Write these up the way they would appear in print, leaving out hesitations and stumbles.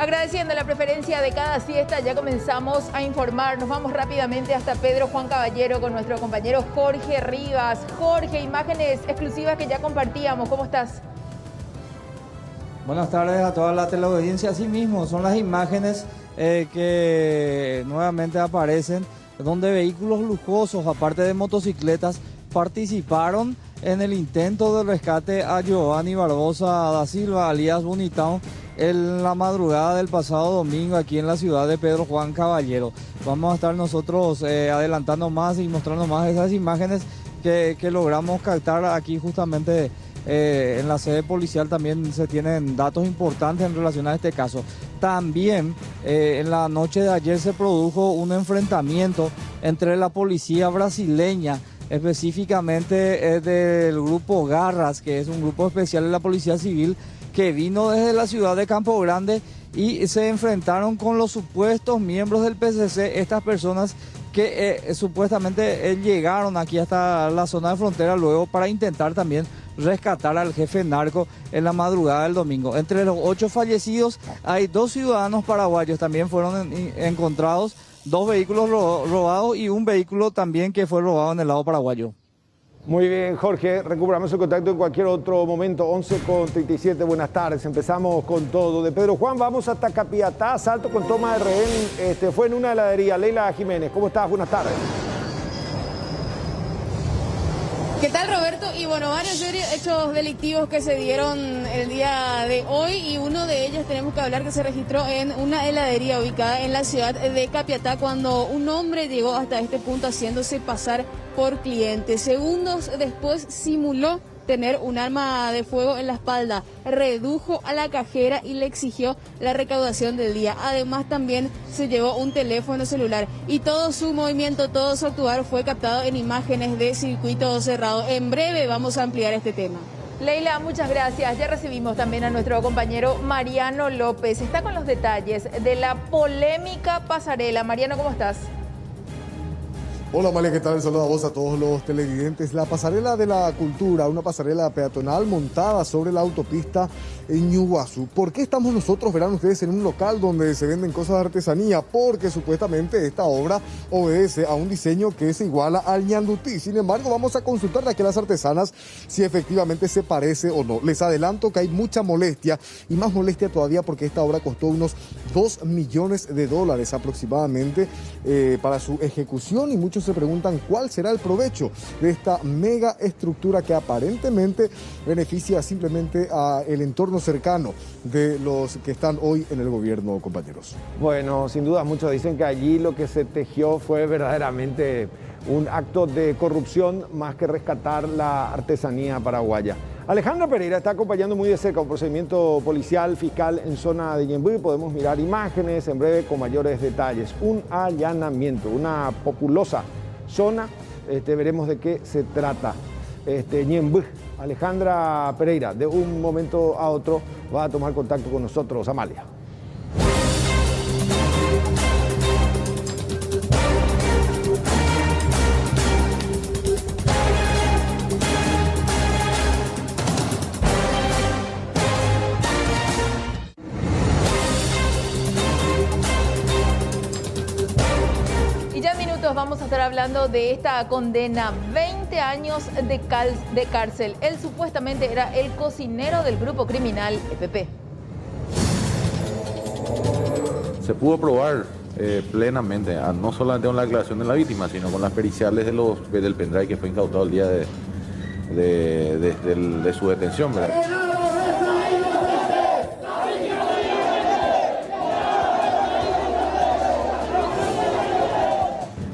Agradeciendo la preferencia de cada siesta, ya comenzamos a informar. Nos vamos rápidamente hasta Pedro Juan Caballero con nuestro compañero Jorge Rivas. Jorge, imágenes exclusivas que ya compartíamos. ¿Cómo estás? Buenas tardes a toda la teleaudiencia. Así mismo, son las imágenes que nuevamente aparecen, donde vehículos lujosos, aparte de motocicletas, participaron en el intento de rescate a Giovanni Barbosa da Silva, alias Bonitown, en la madrugada del pasado domingo aquí en la ciudad de Pedro Juan Caballero. Vamos a estar nosotros adelantando más y mostrando más esas imágenes que logramos captar aquí justamente en la sede policial. También se tienen datos importantes en relación a este caso. También en la noche de ayer se produjo un enfrentamiento entre la policía brasileña, específicamente del grupo Garras, que es un grupo especial de la Policía Civil, que vino desde la ciudad de Campo Grande y se enfrentaron con los supuestos miembros del PCC, estas personas que supuestamente llegaron aquí hasta la zona de frontera luego para intentar también rescatar al jefe narco en la madrugada del domingo. Entre los 8 fallecidos hay 2 ciudadanos paraguayos, también fueron encontrados 2 vehículos robados y un vehículo también que fue robado en el lado paraguayo. Muy bien, Jorge, recuperamos el contacto en cualquier otro momento. 11:37, buenas tardes. Empezamos con todo. De Pedro Juan vamos hasta Capiatá, asalto con toma de rehén. Fue en una heladería. Leila Jiménez, ¿cómo estás? Buenas tardes. ¿Qué tal, Roberto? Y bueno, varios hechos delictivos que se dieron el día de hoy, y uno de ellos tenemos que hablar que se registró en una heladería ubicada en la ciudad de Capiatá, cuando un hombre llegó hasta este punto haciéndose pasar por cliente. Segundos después simuló tener un arma de fuego en la espalda, redujo a la cajera y le exigió la recaudación del día. Además, también se llevó un teléfono celular, y todo su movimiento, todo su actuar fue captado en imágenes de circuito cerrado. En breve vamos a ampliar este tema. Leila, muchas gracias. Ya recibimos también a nuestro compañero Mariano López. Está con los detalles de la polémica pasarela. Mariano, ¿cómo estás? Hola Amalia, ¿qué tal? Saludos a vos, a todos los televidentes. La pasarela de la cultura, una pasarela peatonal montada sobre la autopista en Ñuguazú. ¿Por qué estamos nosotros, verán ustedes, en un local donde se venden cosas de artesanía? Porque supuestamente esta obra obedece a un diseño que se iguala al ñandutí. Sin embargo, vamos a consultar aquí a las artesanas si efectivamente se parece o no. Les adelanto que hay mucha molestia, y más molestia todavía porque esta obra costó unos $2 millones aproximadamente para su ejecución, y muchos se preguntan cuál será el provecho de esta mega estructura que aparentemente beneficia simplemente al entorno cercano de los que están hoy en el gobierno, compañeros. Bueno, sin duda muchos dicen que allí lo que se tejió fue verdaderamente un acto de corrupción más que rescatar la artesanía paraguaya. Alejandra Pereira está acompañando muy de cerca un procedimiento policial fiscal en zona de Ñemby. Podemos mirar imágenes en breve con mayores detalles. Un allanamiento, una populosa zona. Veremos de qué se trata. Ñemby. Alejandra Pereira, de un momento a otro, va a tomar contacto con nosotros. Amalia. Vamos a estar hablando de esta condena, 20 años de cárcel. Él supuestamente era el cocinero del grupo criminal EPP. Se pudo probar plenamente, no solamente con la declaración de la víctima, sino con las periciales del pendrive que fue incautado el día de su detención, ¿verdad?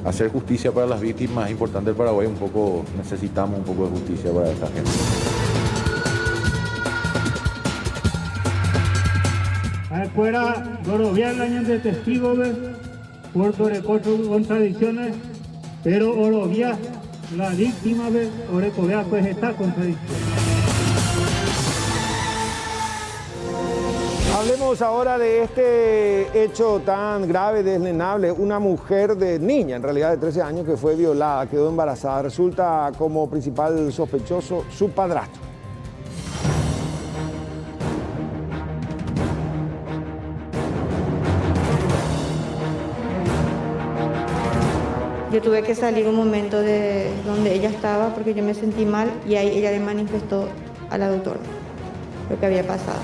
Hacer justicia para las víctimas es importante en Paraguay. Necesitamos un poco de justicia para esta gente. Afuera, Oroviar el año de testigo, Puerto Recocho contradicciones, pero Oroviar, la víctima, Orecovea, pues está contradicción. Hablemos ahora de este hecho tan grave, deslenable. Una mujer niña, en realidad de 13 años, que fue violada, quedó embarazada. Resulta como principal sospechoso su padrastro. Yo tuve que salir un momento de donde ella estaba porque yo me sentí mal y ahí ella le manifestó a la doctora lo que había pasado.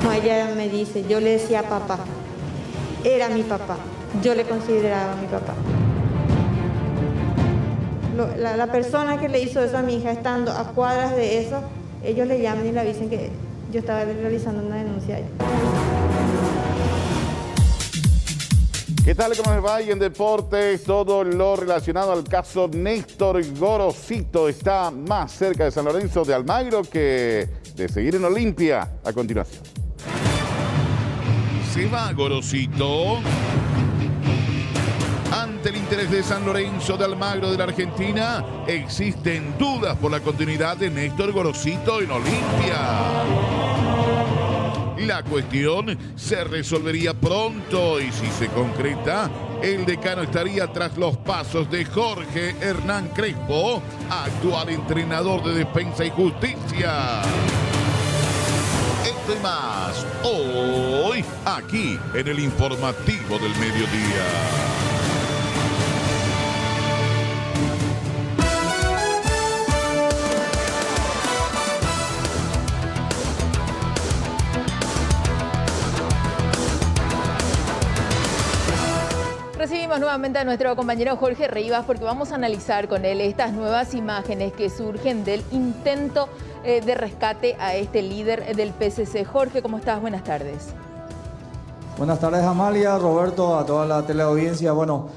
No, ella me dice, yo le decía papá, era mi papá, yo le consideraba mi papá. La persona que le hizo eso a mi hija, estando a cuadras de eso, ellos le llaman y le avisen que yo estaba realizando una denuncia allá. ¿Qué tal? ¿Cómo les va? Y en deportes, todo lo relacionado al caso Néstor Gorosito está más cerca de San Lorenzo de Almagro que de seguir en Olimpia. A continuación. Se va Gorosito. Ante el interés de San Lorenzo de Almagro de la Argentina, existen dudas por la continuidad de Néstor Gorosito en Olimpia. La cuestión se resolvería pronto y si se concreta, el decano estaría tras los pasos de Jorge Hernán Crespo, actual entrenador de Defensa y Justicia. Esto y más, hoy, aquí en el informativo del mediodía. Recibimos nuevamente a nuestro compañero Jorge Rivas porque vamos a analizar con él estas nuevas imágenes que surgen del intento de rescate a este líder del PCC. Jorge, ¿cómo estás? Buenas tardes. Buenas tardes, Amalia, Roberto, a toda la teleaudiencia. Bueno,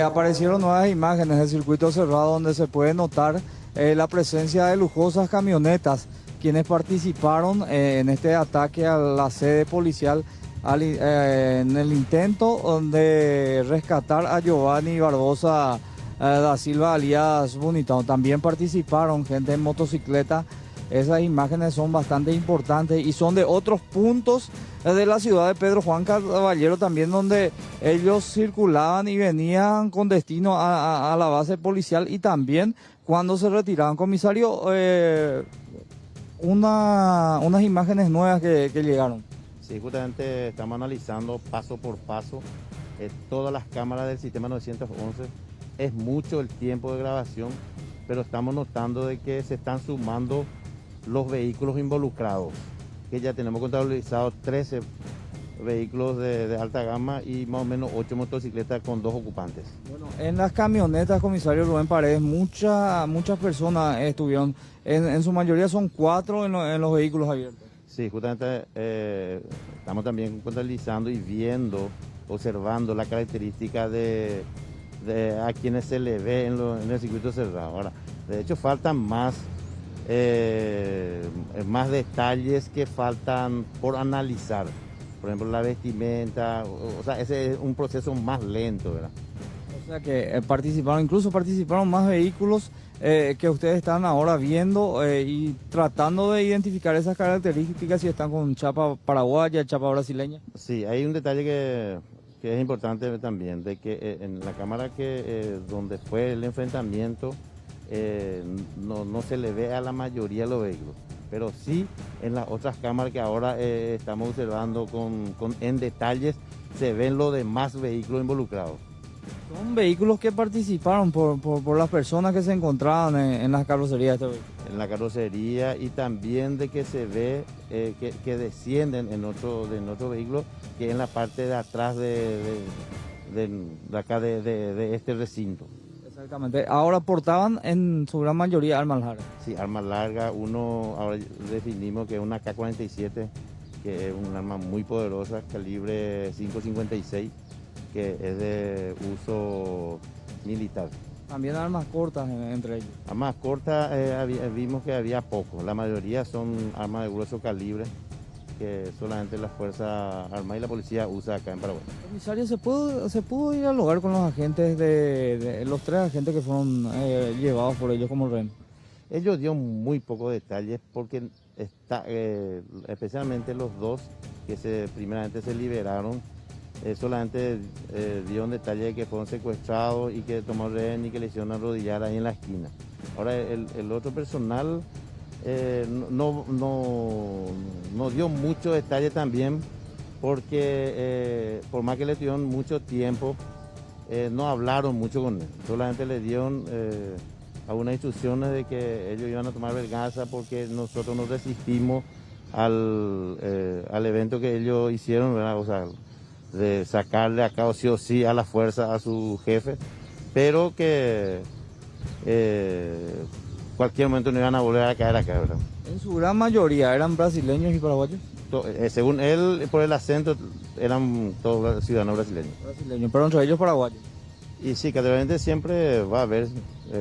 aparecieron nuevas imágenes del circuito cerrado donde se puede notar la presencia de lujosas camionetas quienes participaron en este ataque a la sede policial en el intento de rescatar a Giovanni Barbosa da Silva alias Bonitão. También participaron gente en motocicleta. Esas imágenes son bastante importantes y son de otros puntos de la ciudad de Pedro Juan Caballero también, donde ellos circulaban y venían con destino a la base policial, y también cuando se retiraban. Comisario, unas imágenes nuevas que llegaron. Sí, justamente estamos analizando paso por paso todas las cámaras del sistema 911. Es mucho el tiempo de grabación, pero estamos notando de que se están sumando los vehículos involucrados, que ya tenemos contabilizados 13 vehículos de alta gama y más o menos 8 motocicletas con 2 ocupantes. Bueno, en las camionetas, comisario Rubén Paredes, muchas personas estuvieron, en su mayoría son 4 en los vehículos abiertos. Sí, justamente estamos también contabilizando y viendo, observando la característica de a quienes se le ve en el circuito cerrado. Ahora, de hecho, faltan más detalles que faltan por analizar. Por ejemplo, la vestimenta, o sea, ese es un proceso más lento, ¿verdad? O sea que participaron más vehículos que ustedes están ahora viendo y tratando de identificar esas características, si están con chapa paraguaya, chapa brasileña. Sí, hay un detalle que es importante también, de que en la cámara donde fue el enfrentamiento no se le ve a la mayoría de los vehículos, pero sí en las otras cámaras que ahora estamos observando en detalles se ven los demás vehículos involucrados. Son vehículos que participaron por las personas que se encontraban en las carrocerías de este vehículo. En la carrocería, y también de que se ve que descienden en otro vehículo que es en la parte de atrás de acá de este recinto. Exactamente. Ahora portaban en su gran mayoría armas largas. Sí, armas largas. Uno ahora definimos que es una K-47, que es un arma muy poderosa, calibre 5.56, que es de uso militar. También armas cortas entre ellos. Armas cortas vimos que había poco. La mayoría son armas de grueso calibre que solamente las Fuerzas Armadas y la policía usa acá en Paraguay. Comisario, ¿se pudo ir al lugar con los agentes de los 3 agentes que fueron llevados por ellos como rehén? Ellos dieron muy pocos detalles porque especialmente los 2 que primeramente se liberaron, solamente dieron detalles de que fueron secuestrados y que tomó rehén y que le hicieron arrodillar ahí en la esquina. Ahora el otro personal no dio mucho detalle también, porque por más que le tuvieron mucho tiempo, no hablaron mucho con él, solamente le dieron algunas instrucciones de que ellos iban a tomar venganza porque nosotros nos resistimos al evento que ellos hicieron, ¿verdad? O sea, de sacarle a cabo sí o sí a la fuerza a su jefe, pero que cualquier momento no iban a volver a caer acá, ¿verdad? En su gran mayoría eran brasileños y paraguayos. Según él, por el acento, eran todos ciudadanos brasileños. Brasileños, pero entre ellos paraguayos. Y sí, casualmente siempre va a haber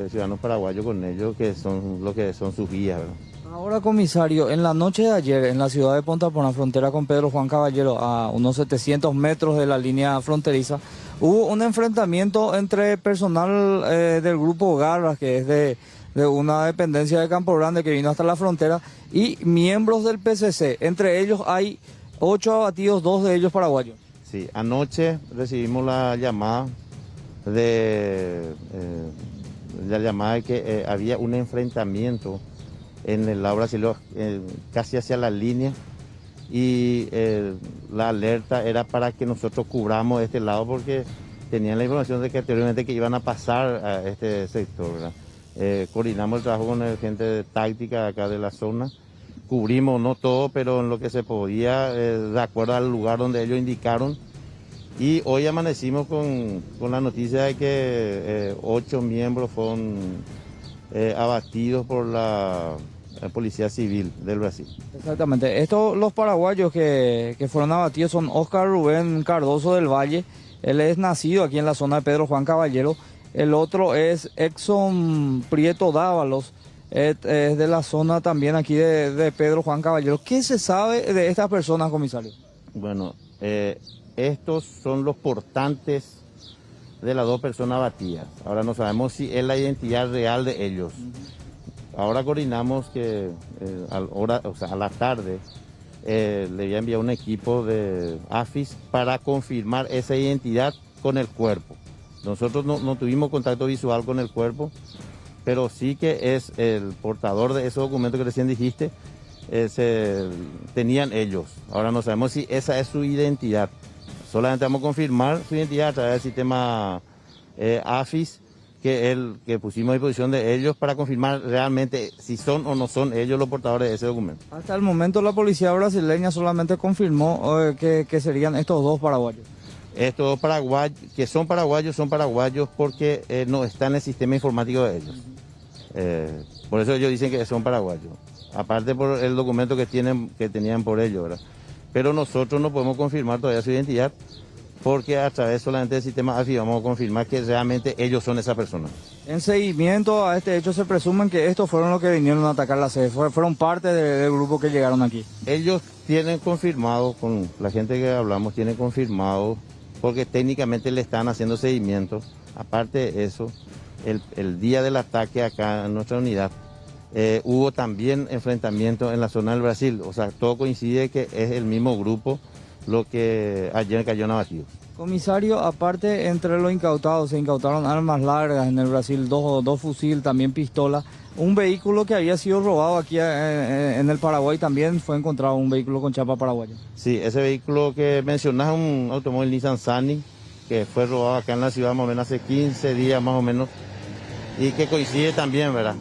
ciudadanos paraguayos con ellos que son lo que son sus guías, ¿verdad? Ahora, comisario, en la noche de ayer, en la ciudad de Punta Porna, frontera con Pedro Juan Caballero, a unos 700 metros de la línea fronteriza, hubo un enfrentamiento entre personal del grupo Garras, que es de una dependencia de Campo Grande que vino hasta la frontera, y miembros del PCC. Entre ellos hay 8 abatidos, 2 de ellos paraguayos. Sí, anoche recibimos la llamada de que había un enfrentamiento en el lado brasileño, casi hacia la línea, y la alerta era para que nosotros cubramos este lado porque tenían la información de que anteriormente que iban a pasar a este sector, ¿verdad? Coordinamos el trabajo con la gente de táctica acá de la zona, cubrimos no todo, pero en lo que se podía, de acuerdo al lugar donde ellos indicaron, y hoy amanecimos con la noticia de que 8 miembros fueron abatidos por la Policía Civil del Brasil. Exactamente. Los paraguayos que fueron abatidos son Oscar Rubén Cardoso del Valle. Él es nacido aquí en la zona de Pedro Juan Caballero. El otro es Exxon Prieto Dávalos, es de la zona también aquí de Pedro Juan Caballero. ¿Qué se sabe de estas personas, comisario? Bueno, estos son los portantes de las 2 personas abatidas. Ahora no sabemos si es la identidad real de ellos. Ahora coordinamos que a la tarde le voy a enviar un equipo de AFIS para confirmar esa identidad con el cuerpo. Nosotros no tuvimos contacto visual con el cuerpo, pero sí que es el portador de esos documentos que recién dijiste, tenían ellos. Ahora no sabemos si esa es su identidad. Solamente vamos a confirmar su identidad a través del sistema AFIS, que pusimos a disposición de ellos para confirmar realmente si son o no son ellos los portadores de ese documento. Hasta el momento la policía brasileña solamente confirmó que serían estos 2 paraguayos. Estos 2 paraguayos, que son paraguayos porque no está en el sistema informático de ellos. Por eso ellos dicen que son paraguayos. Aparte por el documento que tenían por ellos, ¿verdad? Pero nosotros no podemos confirmar todavía su identidad porque a través solamente del sistema AFI vamos a confirmar que realmente ellos son esa persona. En seguimiento a este hecho se presumen que estos fueron los que vinieron a atacar la sede, fueron parte del grupo que llegaron aquí. Ellos tienen confirmado, con la gente que hablamos, tienen confirmado, porque técnicamente le están haciendo seguimiento. Aparte de eso, el día del ataque acá en nuestra unidad, hubo también enfrentamientos en la zona del Brasil, o sea, todo coincide que es el mismo grupo lo que ayer cayeron abatidos. Comisario, aparte entre los incautados, se incautaron armas largas en el Brasil, dos fusiles, también pistola. Un vehículo que había sido robado aquí en el Paraguay también fue encontrado, un vehículo con chapa paraguaya. Sí, ese vehículo que mencionás es un automóvil Nissan Sunny, que fue robado acá en la ciudad más o menos hace 15 días más o menos, y que coincide también, ¿verdad?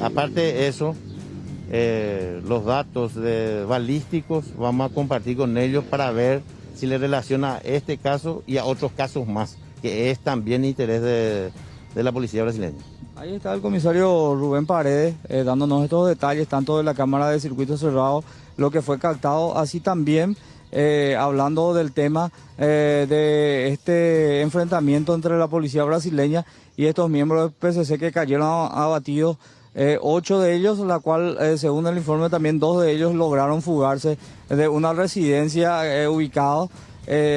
Aparte de eso, los datos balísticos vamos a compartir con ellos para ver si le relaciona a este caso y a otros casos más, que es también interés de la policía brasileña. Ahí está el comisario Rubén Paredes dándonos estos detalles, tanto de la cámara de circuito cerrado, lo que fue captado, así también hablando del tema de este enfrentamiento entre la policía brasileña y estos miembros del PCC que cayeron abatidos. 8 de ellos, la cual, según el informe, también 2 de ellos lograron fugarse de una residencia ubicada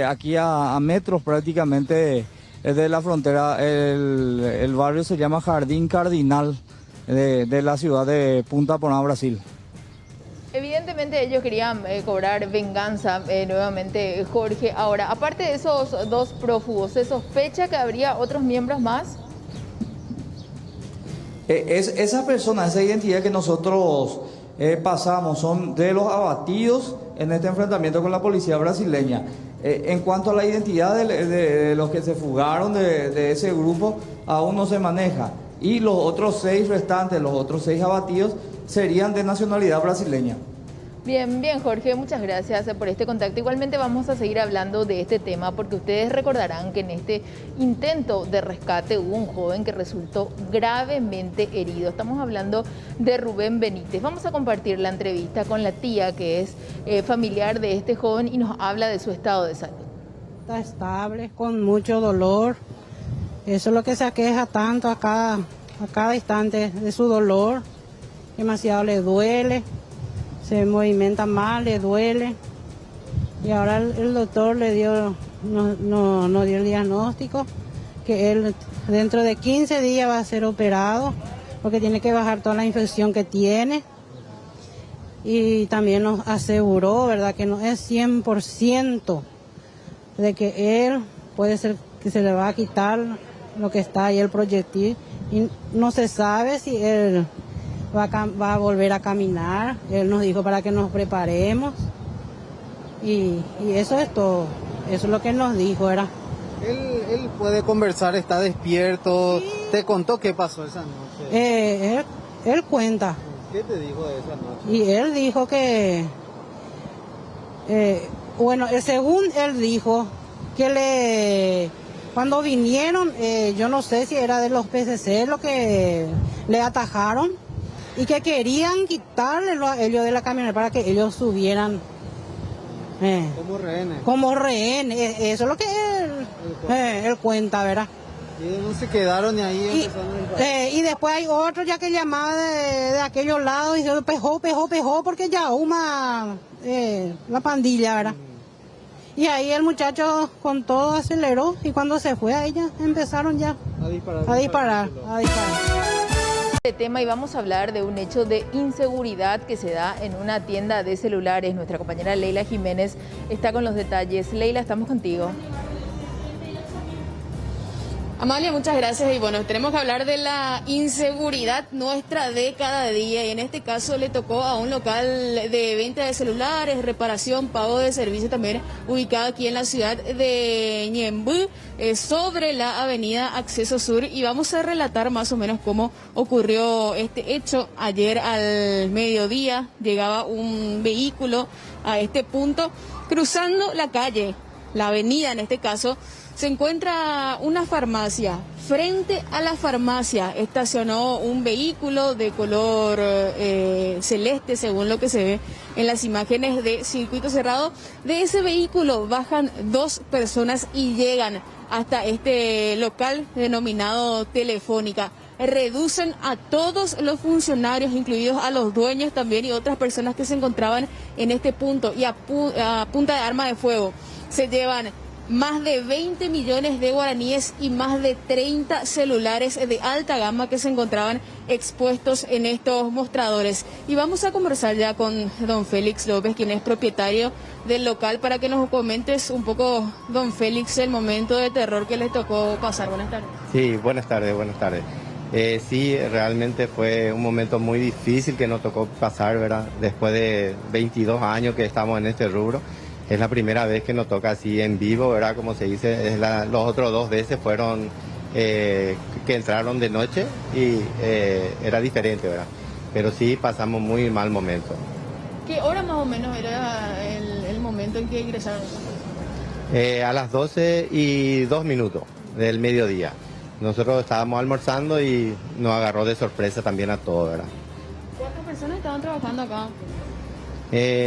aquí a metros prácticamente de la frontera. El barrio se llama Jardín Cardinal de la ciudad de Punta Porna, Brasil. Evidentemente ellos querían cobrar venganza nuevamente, Jorge. Ahora, aparte de esos 2 prófugos, ¿se sospecha que habría otros miembros más? Esa persona, esa identidad que nosotros pasamos, son de los abatidos en este enfrentamiento con la policía brasileña. En cuanto a la identidad de los que se fugaron de ese grupo, aún no se maneja. Y los otros 6 restantes, los otros 6 abatidos, serían de nacionalidad brasileña. Bien, bien, Jorge, muchas gracias por este contacto. Igualmente vamos a seguir hablando de este tema porque ustedes recordarán que en este intento de rescate hubo un joven que resultó gravemente herido. Estamos hablando de Rubén Benítez. Vamos a compartir la entrevista con la tía que es familiar de este joven y nos habla de su estado de salud. Está estable, con mucho dolor. Eso es lo que se aqueja tanto a cada instante de su dolor. Demasiado le duele. Se movimenta mal, le duele. Y ahora el doctor nos dio el diagnóstico que él dentro de 15 días va a ser operado porque tiene que bajar toda la infección que tiene. Y también nos aseguró, ¿verdad?, que no es 100% de que él puede ser que se le va a quitar lo que está ahí, el proyectil. Y no se sabe si él va a volver a caminar. Él nos dijo para que nos preparemos y eso es todo. Eso es lo que él nos dijo, era. Él puede conversar, está despierto. Sí. ¿Te contó qué pasó esa noche? Él cuenta. ¿Qué te dijo de esa noche? Y él dijo que según él dijo que cuando vinieron, yo no sé si era de los PCC lo que le atajaron y que querían quitarle a ellos de la camioneta para que ellos subieran como rehenes. Eso es lo que él cuenta, ¿verdad? Y no se quedaron y ahí y después hay otro ya que llamaba de aquellos lados y dice pejó porque ya la pandilla, ¿verdad? Y ahí el muchacho con todo aceleró y cuando se fue ahí ya empezaron ya a disparar. Este tema y vamos a hablar de un hecho de inseguridad que se da en una tienda de celulares. Nuestra compañera Leila Jiménez está con los detalles. Leila, estamos contigo. Amalia, muchas gracias. Y bueno, tenemos que hablar de la inseguridad nuestra de cada día. Y en este caso le tocó a un local de venta de celulares, reparación, pago de servicio también, ubicado aquí en la ciudad de Ñemby, sobre la avenida Acceso Sur. Y vamos a relatar más o menos cómo ocurrió este hecho. Ayer al mediodía llegaba un vehículo a este punto, cruzando la calle, la avenida en este caso. Se encuentra una farmacia. Frente a la farmacia estacionó un vehículo de color celeste, según lo que se ve en las imágenes de circuito cerrado. De ese vehículo bajan 2 personas y llegan hasta este local denominado Telefónica. Reducen a todos los funcionarios, incluidos a los dueños también y otras personas que se encontraban en este punto. Y a punta de arma de fuego se llevan más de 20 millones de guaraníes y más de 30 celulares de alta gama que se encontraban expuestos en estos mostradores. Y vamos a conversar ya con don Félix López, quien es propietario del local, para que nos comentes un poco, don Félix, el momento de terror que les tocó pasar. Buenas tardes. Sí, buenas tardes. Sí, realmente fue un momento muy difícil que nos tocó pasar, ¿verdad? Después de 22 años que estamos en este rubro. Es la primera vez que nos toca así en vivo, ¿verdad? Como se dice, los otros 2 veces fueron que entraron de noche y era diferente, ¿verdad? Pero sí pasamos muy mal momento. ¿Qué hora más o menos era el momento en que ingresaron? A las 12:02 del mediodía. Nosotros estábamos almorzando y nos agarró de sorpresa también a todos, ¿verdad? ¿Cuántas personas estaban trabajando acá?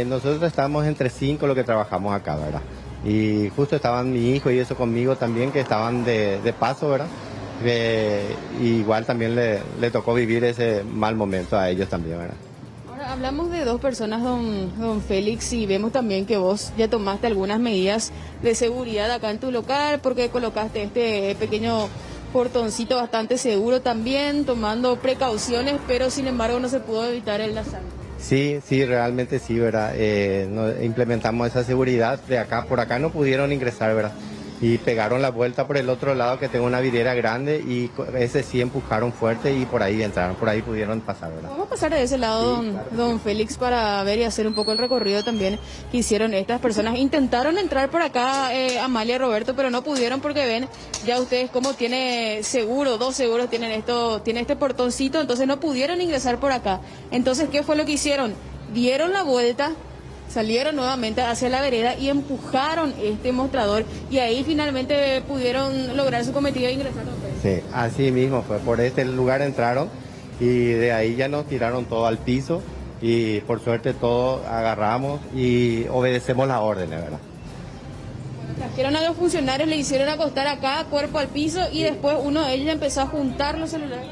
Nosotros estamos entre 5 los que trabajamos acá, ¿verdad? Y justo estaban mi hijo y eso conmigo también, que estaban de paso, ¿verdad? Igual también le tocó vivir ese mal momento a ellos también, ¿verdad? Ahora hablamos de 2 personas, don Félix, y vemos también que vos ya tomaste algunas medidas de seguridad acá en tu local, porque colocaste este pequeño portoncito bastante seguro también, tomando precauciones, pero sin embargo no se pudo evitar el asalto. Sí, realmente sí, ¿verdad? Implementamos esa seguridad. Por acá no pudieron ingresar, ¿verdad? y pegaron la vuelta por el otro lado, que tengo una vidriera grande, y ese sí empujaron fuerte y por ahí entraron, por ahí pudieron pasar, ¿verdad? Vamos a pasar de ese lado, sí, claro, don Félix, para ver y hacer un poco el recorrido también que hicieron estas personas. Intentaron entrar por acá, Amalia y Roberto, pero no pudieron porque ven, ya ustedes como tiene seguro, 2 seguros tienen esto, tiene este portoncito, entonces no pudieron ingresar por acá. Entonces, ¿qué fue lo que hicieron? Dieron la vuelta, salieron nuevamente hacia la vereda y empujaron este mostrador, y ahí finalmente pudieron lograr su cometido e ingresar. Sí, así mismo fue, por este lugar entraron y de ahí ya nos tiraron todo al piso, y por suerte todos agarramos y obedecemos las órdenes, ¿verdad? Trajeron a los funcionarios, le hicieron acostar acá, cuerpo al piso, y después uno de ellos empezó a juntar los celulares.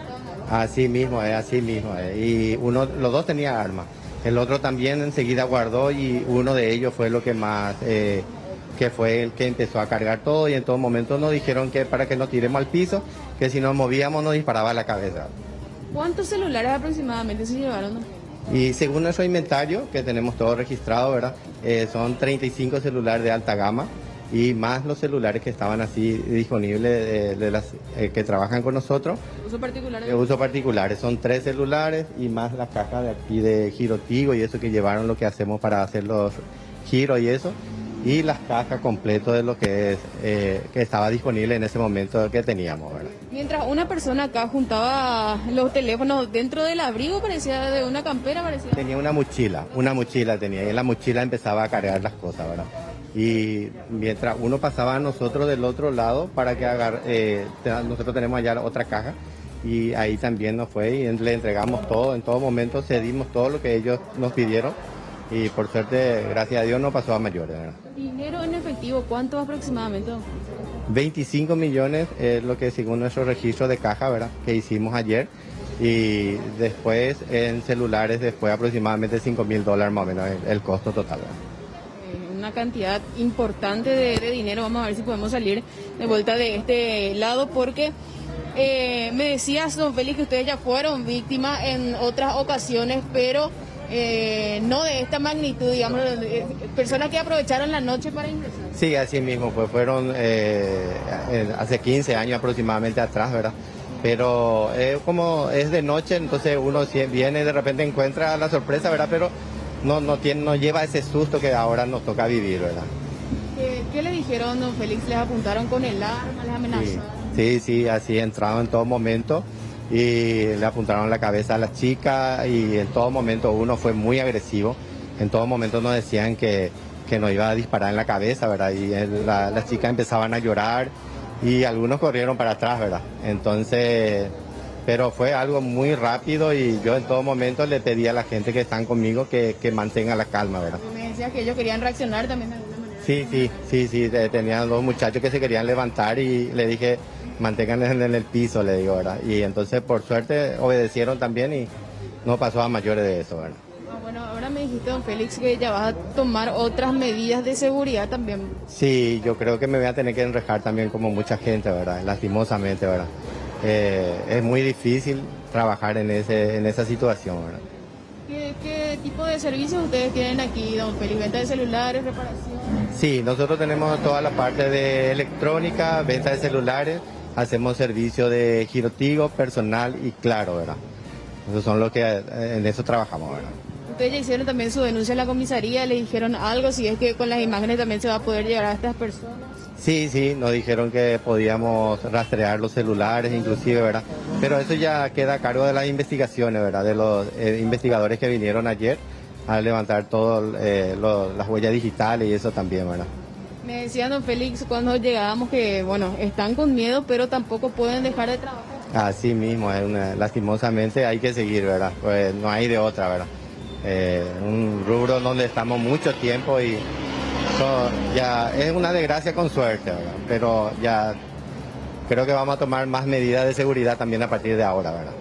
Así mismo es, y los dos tenían armas. El otro también enseguida guardó, y uno de ellos fue lo que más, que fue el que empezó a cargar todo, y en todo momento nos dijeron que para que nos tiremos al piso, que si nos movíamos nos disparaba a la cabeza. ¿Cuántos celulares aproximadamente se llevaron? Y según nuestro inventario, que tenemos todo registrado, ¿verdad? Son 35 celulares de alta gama, y más los celulares que estaban así disponibles de las que trabajan con nosotros. ¿Uso particulares? De uso particulares, son 3 celulares y más la caja de aquí de girotigo y eso que llevaron, lo que hacemos para hacer los giros y eso, y las cajas completas de lo que es que estaba disponible en ese momento que teníamos, ¿verdad? Mientras una persona acá juntaba los teléfonos dentro del abrigo, parecía de una campera, parecía. Tenía una mochila tenía, y en la mochila empezaba a cargar las cosas, ¿verdad? Y mientras uno pasaba a nosotros del otro lado para que nosotros tenemos allá otra caja, y ahí también nos fue y le entregamos todo, en todo momento cedimos todo lo que ellos nos pidieron, y por suerte, gracias a Dios, no pasó a mayores, ¿verdad? ¿Dinero en efectivo cuánto aproximadamente? 25 millones es lo que según nuestro registro de caja, ¿verdad?, que hicimos ayer, y después en celulares después aproximadamente $5.000 más o menos el costo total, ¿verdad? Una cantidad importante de dinero. Vamos a ver si podemos salir de vuelta de este lado, porque me decías, don Félix, que ustedes ya fueron víctimas en otras ocasiones, pero no de esta magnitud, digamos, personas que aprovecharon la noche para ingresar. Sí, así mismo, pues fueron hace 15 años aproximadamente atrás, ¿verdad? Pero como es de noche, entonces uno viene, de repente encuentra la sorpresa, ¿verdad? Pero no lleva ese susto que ahora nos toca vivir, ¿verdad? ¿Qué le dijeron, don Félix? ¿Les apuntaron con el arma, les amenazaron? Sí, así entraron en todo momento y le apuntaron la cabeza a la chica, y en todo momento uno fue muy agresivo. En todo momento nos decían que nos iba a disparar en la cabeza, ¿verdad? Y las chicas empezaban a llorar y algunos corrieron para atrás, ¿verdad? Entonces, pero fue algo muy rápido, y yo en todo momento le pedí a la gente que están conmigo que mantenga la calma, ¿verdad? Me decías que ellos querían reaccionar también de alguna manera. Sí, tenían 2 muchachos que se querían levantar y le dije, manténganles en el piso, le digo, ¿verdad? Y entonces por suerte obedecieron también y no pasó a mayores de eso, ¿verdad? Bueno, ahora me dijiste, don Félix, que ya vas a tomar otras medidas de seguridad también. Sí, yo creo que me voy a tener que enrejar también como mucha gente, ¿verdad? Lastimosamente, ¿verdad? Es muy difícil trabajar en esa situación, ¿verdad? ¿Qué tipo de servicios ustedes tienen aquí, don Félix? ¿Venta de celulares, reparación? Sí, nosotros tenemos toda la parte de electrónica, venta de celulares, hacemos servicio de girotigo, personal y claro, ¿verdad? Esos son los que en eso trabajamos, ¿verdad? Ustedes ya hicieron también su denuncia en la comisaría, ¿le dijeron algo? Si es que con las imágenes también se va a poder llegar a estas personas. Sí, nos dijeron que podíamos rastrear los celulares inclusive, ¿verdad? Pero eso ya queda a cargo de las investigaciones, ¿verdad? De los investigadores que vinieron ayer a levantar todas las huellas digitales y eso también, ¿verdad? Me decía don Félix cuando llegábamos que, bueno, están con miedo, pero tampoco pueden dejar de trabajar. Así mismo, lastimosamente hay que seguir, ¿verdad? Pues no hay de otra, ¿verdad? Un rubro donde estamos mucho tiempo y ya es una desgracia con suerte, ¿verdad? Pero ya creo que vamos a tomar más medidas de seguridad también a partir de ahora, ¿verdad?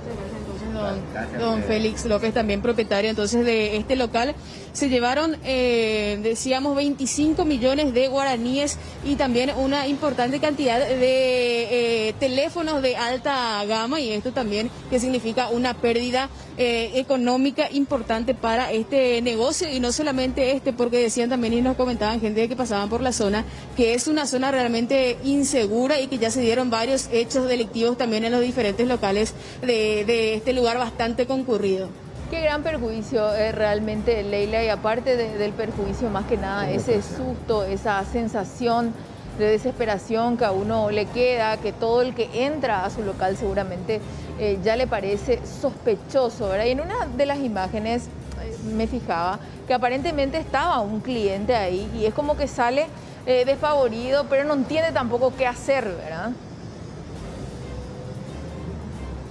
Muchas gracias, entonces, don Félix López, también propietario entonces de este local. se llevaron, decíamos, 25 millones de guaraníes y también una importante cantidad de teléfonos de alta gama, y esto también que significa una pérdida económica importante para este negocio, y no solamente porque decían también y nos comentaban gente que pasaban por la zona, que es una zona realmente insegura y que ya se dieron varios hechos delictivos también en los diferentes locales de este lugar bastante concurrido. Qué gran perjuicio realmente, Leila, y aparte del perjuicio, más que nada, ese susto, esa sensación de desesperación que a uno le queda, que todo el que entra a su local seguramente ya le parece sospechoso, ¿verdad? Y en una de las imágenes me fijaba que aparentemente estaba un cliente ahí y es como que sale desfavorido, pero no entiende tampoco qué hacer, ¿verdad?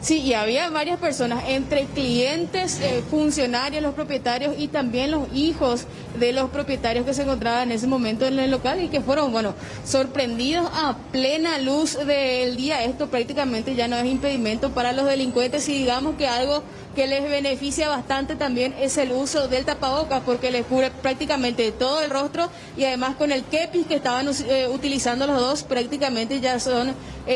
Sí, y había varias personas, entre clientes, funcionarios, los propietarios y también los hijos de los propietarios que se encontraban en ese momento en el local y que fueron, sorprendidos a plena luz del día. Esto prácticamente ya no es impedimento para los delincuentes, y digamos que algo que les beneficia bastante también es el uso del tapabocas, porque les cubre prácticamente todo el rostro, y además con el kepis que estaban utilizando los dos, prácticamente ya son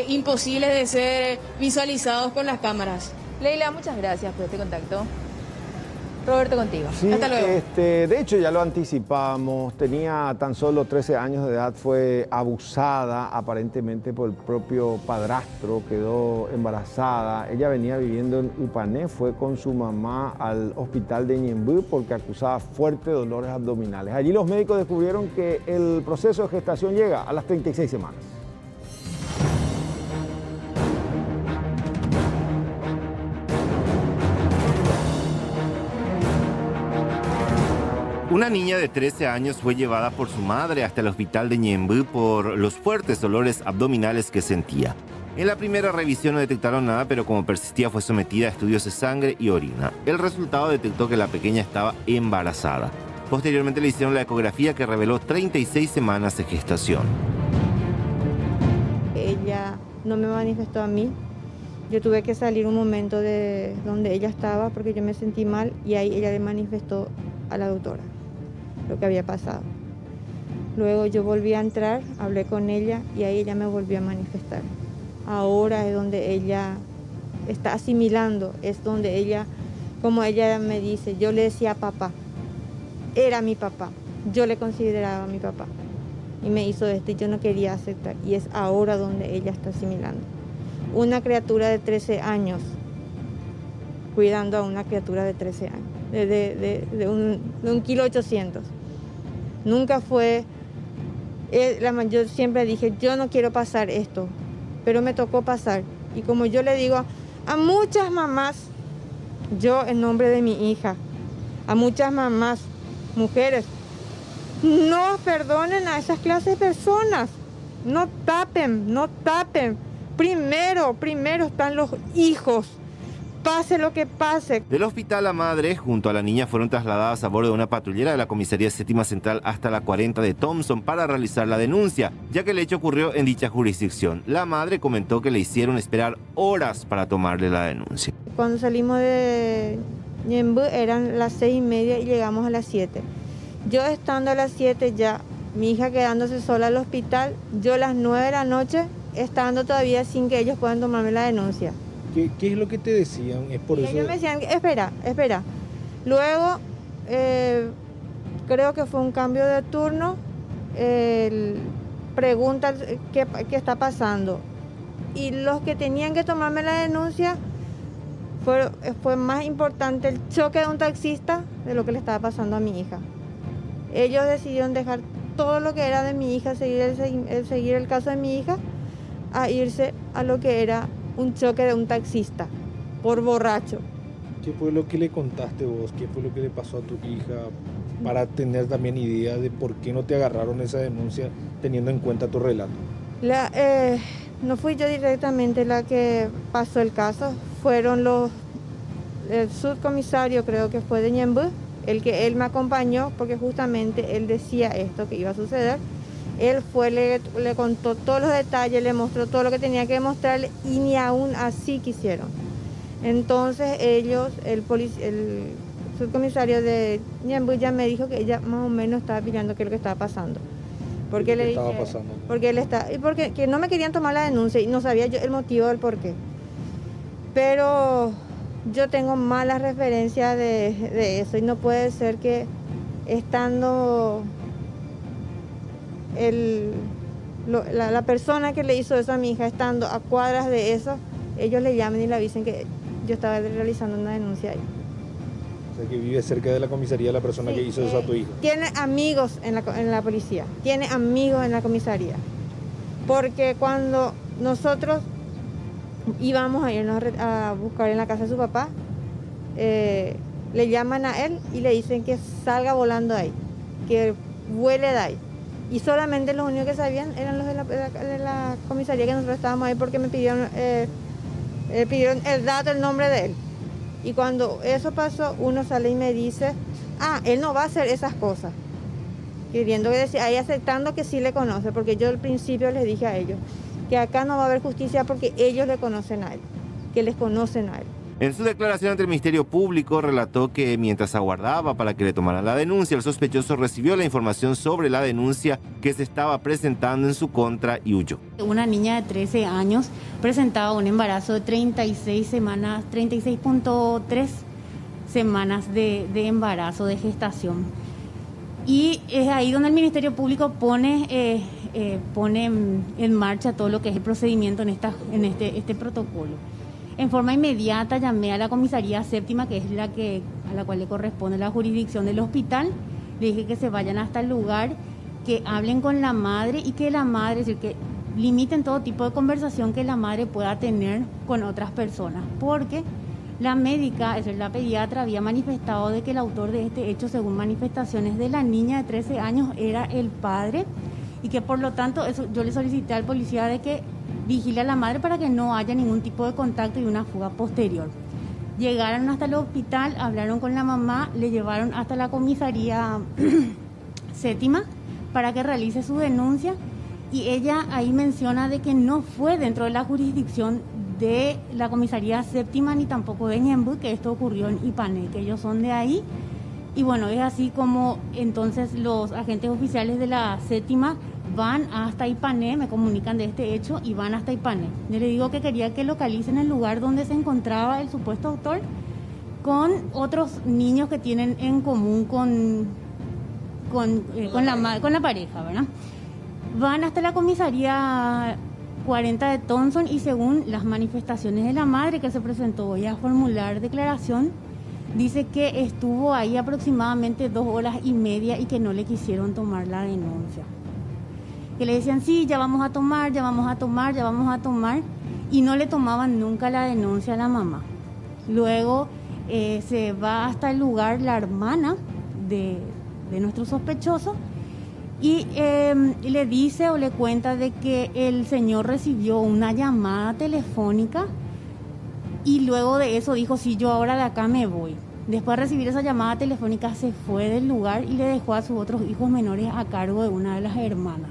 imposibles de ser visualizados con las cámaras. Leila, muchas gracias por este contacto. Roberto, contigo. Sí, hasta luego. De hecho ya lo anticipamos, tenía tan solo 13 años de edad, fue abusada aparentemente por el propio padrastro, quedó embarazada. Ella venía viviendo en Upané, fue con su mamá al hospital de Ñemby porque acusaba fuertes dolores abdominales. Allí los médicos descubrieron que el proceso de gestación llega a las 36 semanas. Una niña de 13 años fue llevada por su madre hasta el hospital de Ñemby por los fuertes dolores abdominales que sentía. En la primera revisión no detectaron nada, pero como persistía fue sometida a estudios de sangre y orina. El resultado detectó que la pequeña estaba embarazada. Posteriormente le hicieron la ecografía que reveló 36 semanas de gestación. Ella no me manifestó a mí. Yo tuve que salir un momento de donde ella estaba porque yo me sentí mal, y ahí ella le manifestó a la doctora lo que había pasado. Luego yo volví a entrar, hablé con ella y ahí ella me volvió a manifestar. Ahora es donde ella está asimilando, es donde ella, como ella me dice, yo le decía papá, era mi papá, yo le consideraba mi papá y me hizo esto y yo no quería aceptar, y es ahora donde ella está asimilando. Una criatura de 13 años cuidando a una criatura de 13 años, de 1,8 kilos. Nunca fue, yo siempre dije, yo no quiero pasar esto, pero me tocó pasar. Y como yo le digo a muchas mamás, yo en nombre de mi hija, a muchas mamás, mujeres, no perdonen a esas clases de personas, no tapen. Primero están los hijos. Pase lo que pase. Del hospital, la madre junto a la niña fueron trasladadas a bordo de una patrullera de la Comisaría Séptima Central hasta la 40 de Thompson para realizar la denuncia, ya que el hecho ocurrió en dicha jurisdicción. La madre comentó que le hicieron esperar horas para tomarle la denuncia. Cuando salimos de Ñemby eran las 6:30 y llegamos a las 7. Yo estando a las 7 ya, mi hija quedándose sola al hospital, yo a las 9 de la noche estando todavía sin que ellos puedan tomarme la denuncia. ¿Qué es lo que te decían? Es por eso... Ellos me decían, espera. Luego, creo que fue un cambio de turno, pregunta qué está pasando. Y los que tenían que tomarme la denuncia, fue más importante el choque de un taxista de lo que le estaba pasando a mi hija. Ellos decidieron dejar todo lo que era de mi hija, seguir el caso de mi hija, a irse a lo que era un choque de un taxista por borracho. ¿Qué fue lo que le contaste vos? ¿Qué fue lo que le pasó a tu hija? Para tener también idea de por qué no te agarraron esa denuncia teniendo en cuenta tu relato. No fui yo directamente la que pasó el caso, fueron el subcomisario, creo que fue de Ñemby, él me acompañó porque justamente él decía esto que iba a suceder. Él fue, le contó todos los detalles, le mostró todo lo que tenía que mostrarle y ni aún así quisieron. Entonces ellos, el subcomisario de Ñemby ya me dijo que ella más o menos estaba pillando qué es lo que estaba pasando. Porque le dije, porque que no me querían tomar la denuncia y no sabía yo el motivo del por qué. Pero yo tengo malas referencias de eso y no puede ser que estando la persona que le hizo eso a mi hija, estando a cuadras de eso, ellos le llamen y le avisen que yo estaba realizando una denuncia ahí. O sea, que vive cerca de la comisaría la persona que hizo eso a tu hija. Tiene amigos en la policía, tiene amigos en la comisaría. Porque cuando nosotros íbamos a irnos a buscar en la casa de su papá, le llaman a él y le dicen que salga volando ahí, que vuele de ahí. Y solamente los únicos que sabían eran los de la comisaría, que nosotros estábamos ahí porque me pidieron el dato, el nombre de él. Y cuando eso pasó, uno sale y me dice, él no va a hacer esas cosas. Queriendo decir, ahí aceptando que sí le conoce, porque yo al principio les dije a ellos que acá no va a haber justicia porque ellos le conocen a él, que les conocen a él. En su declaración ante el Ministerio Público relató que mientras aguardaba para que le tomaran la denuncia, el sospechoso recibió la información sobre la denuncia que se estaba presentando en su contra y huyó. Una niña de 13 años presentaba un embarazo de 36 semanas, 36.3 semanas de embarazo, de gestación. Y es ahí donde el Ministerio Público pone en marcha todo lo que es el procedimiento en este protocolo. En forma inmediata llamé a la comisaría séptima, que es a la cual le corresponde la jurisdicción del hospital. Le dije que se vayan hasta el lugar, que hablen con la madre y que la madre, es decir, que limiten todo tipo de conversación que la madre pueda tener con otras personas. Porque la médica, es decir, la pediatra, había manifestado de que el autor de este hecho, según manifestaciones de la niña de 13 años, era el padre y que por lo tanto yo le solicité al policía de que vigile a la madre para que no haya ningún tipo de contacto y una fuga posterior. Llegaron hasta el hospital, hablaron con la mamá, le llevaron hasta la comisaría séptima para que realice su denuncia y ella ahí menciona de que no fue dentro de la jurisdicción de la comisaría séptima ni tampoco de Ñemby, que esto ocurrió en Ipané, que ellos son de ahí. Y bueno, es así como entonces los agentes oficiales de la séptima van hasta Ipané, me comunican de este hecho y van hasta Ipané. Yo le digo que quería que localicen el lugar donde se encontraba el supuesto autor con otros niños que tienen en común con la pareja, ¿verdad? Van hasta la comisaría 40 de Thompson y según las manifestaciones de la madre que se presentó hoy a formular declaración, dice que estuvo ahí aproximadamente 2 horas y media y que no le quisieron tomar la denuncia. Que le decían, sí, ya vamos a tomar, y no le tomaban nunca la denuncia a la mamá. Luego se va hasta el lugar la hermana de nuestro sospechoso y le dice o le cuenta de que el señor recibió una llamada telefónica y luego de eso dijo, sí, yo ahora de acá me voy. Después de recibir esa llamada telefónica se fue del lugar y le dejó a sus otros hijos menores a cargo de una de las hermanas.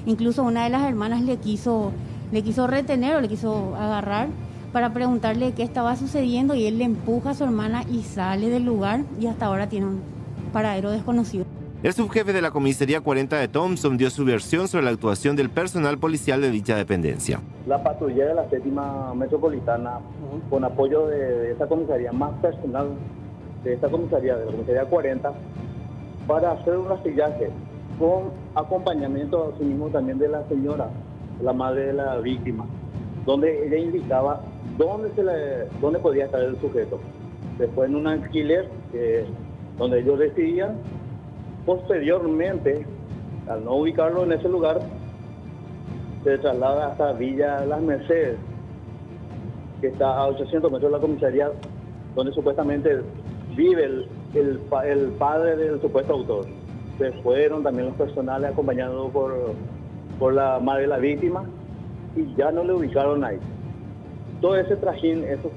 Incluso una de las hermanas le quiso retener o le quiso agarrar para preguntarle qué estaba sucediendo y él le empuja a su hermana y sale del lugar y hasta ahora tiene un paradero desconocido. El subjefe de la comisaría 40 de Thompson dio su versión sobre la actuación del personal policial de dicha dependencia. La patrulla de la séptima metropolitana, con apoyo de esta comisaría, más personal de esta comisaría, de la comisaría 40, para hacer un rastrillaje con acompañamiento asimismo también de la señora, la madre de la víctima, donde ella indicaba dónde podía estar el sujeto. Después en un alquiler donde ellos decidían. Posteriormente, al no ubicarlo en ese lugar, se traslada hasta Villa Las Mercedes, que está a 800 metros de la comisaría, donde supuestamente vive el padre del supuesto autor. Se fueron también los personales acompañados por la madre de la víctima y ya no le ubicaron ahí. Todo ese trajín, esos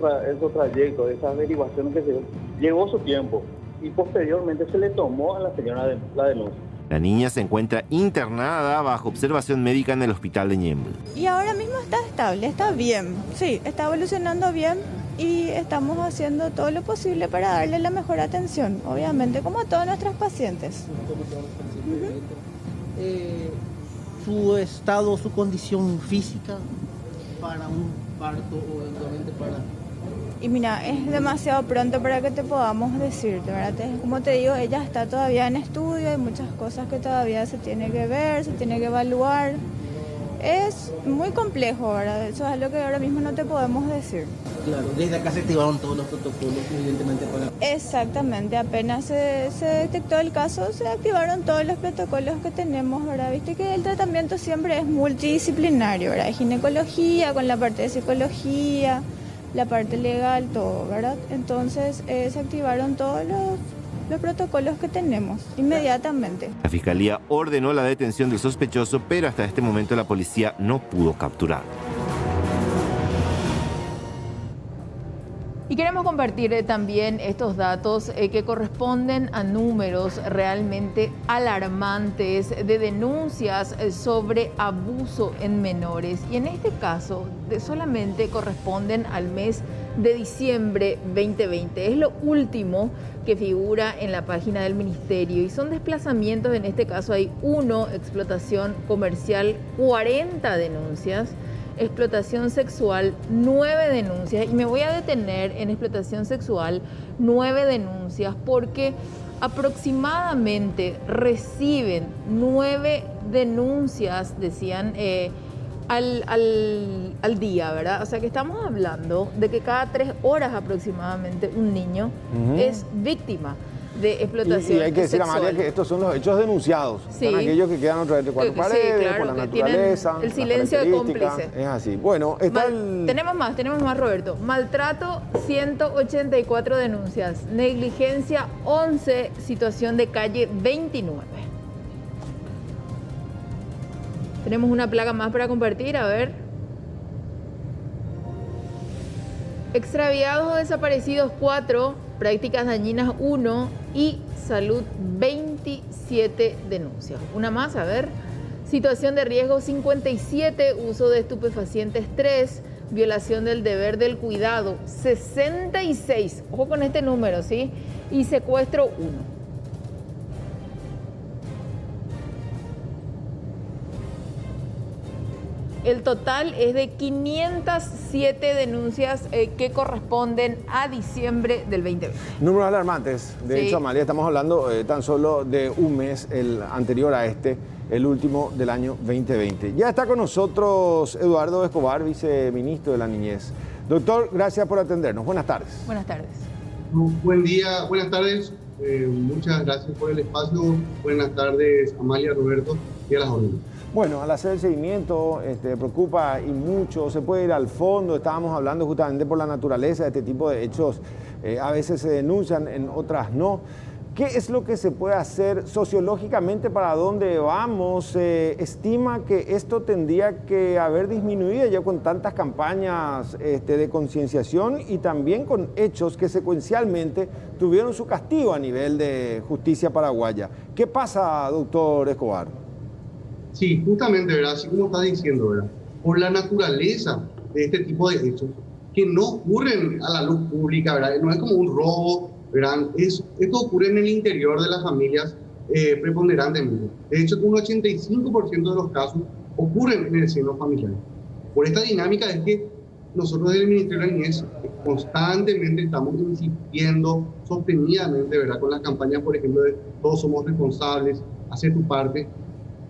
trayectos, esas averiguaciones que se dio, llevó su tiempo y posteriormente se le tomó a la señora la denuncia. La niña se encuentra internada bajo observación médica en el hospital de Ñemby. Y ahora mismo está estable, está bien, sí, está evolucionando bien y estamos haciendo todo lo posible para darle la mejor atención, obviamente, como a todos nuestros pacientes. Su estado, su condición física para un parto o eventualmente para... Y mira, es demasiado pronto para que te podamos decirte, ¿verdad? Como te digo, ella está todavía en estudio, hay muchas cosas que todavía se tiene que ver, se tiene que evaluar. Es muy complejo, ¿verdad? Eso es algo que ahora mismo no te podemos decir. Claro, desde acá se activaron todos los protocolos, evidentemente, para... Exactamente, apenas se detectó el caso, se activaron todos los protocolos que tenemos, ¿verdad? Viste que el tratamiento siempre es multidisciplinario, ¿verdad? Ginecología, con la parte de psicología, la parte legal, todo, ¿verdad? Entonces se activaron todos los protocolos que tenemos inmediatamente. La fiscalía ordenó la detención del sospechoso, pero hasta este momento la policía no pudo capturarlo. Y queremos compartir también estos datos que corresponden a números realmente alarmantes de denuncias sobre abuso en menores. Y en este caso solamente corresponden al mes de diciembre 2020. Es lo último que figura en la página del Ministerio. Y son desplazamientos, en este caso hay 1, explotación comercial, 40 denuncias. Explotación sexual, 9 denuncias. Y me voy a detener en explotación sexual, 9 denuncias, porque aproximadamente reciben 9 denuncias, decían, al día, ¿verdad? O sea que estamos hablando de que cada 3 horas aproximadamente un niño es víctima de explotación. Y hay que decir sexual. a María que estos son los hechos denunciados. Sí. Son aquellos que quedan otra vez de 4 paredes, claro, por la que naturaleza. tienen el silencio de cómplice. Es así. Bueno, está Tenemos más, Roberto. Maltrato, 184 denuncias. Negligencia, 11. Situación de calle, 29. Tenemos una placa más para compartir, a ver. Extraviados o desaparecidos, 4. Prácticas dañinas, 1. Y salud, 27 denuncias. Una más, a ver. Situación de riesgo, 57. Uso de estupefacientes, 3. Violación del deber del cuidado, 66. Ojo con este número, ¿sí? Y secuestro, 1. El total es de 507 denuncias que corresponden a diciembre del 2020. Números alarmantes. De hecho, Amalia, estamos hablando tan solo de un mes, el anterior a este, el último del año 2020. Ya está con nosotros Eduardo Escobar, viceministro de la Niñez. Doctor, gracias por atendernos. Buenas tardes. Buenas tardes. Buen día, buenas tardes. Muchas gracias por el espacio. Buenas tardes, Amalia, Roberto y a las órdenes. Bueno, al hacer el seguimiento preocupa y mucho, se puede ir al fondo, estábamos hablando justamente por la naturaleza de este tipo de hechos, a veces se denuncian, en otras no. ¿Qué es lo que se puede hacer sociológicamente? ¿Para dónde vamos? Se estima que esto tendría que haber disminuido ya con tantas campañas de concienciación y también con hechos que secuencialmente tuvieron su castigo a nivel de justicia paraguaya. ¿Qué pasa, doctor Escobar? Sí, justamente, ¿verdad? Así como está diciendo, ¿verdad? Por la naturaleza de este tipo de hechos, que no ocurren a la luz pública, ¿verdad? No es como un robo, ¿verdad? Esto ocurre en el interior de las familias preponderantemente. De hecho, un 85% de los casos ocurren en el seno familiar. Por esta dinámica es que nosotros del Ministerio de la Niñez constantemente estamos insistiendo sostenidamente, ¿verdad? Con las campañas, por ejemplo, de todos somos responsables, hacer tu parte.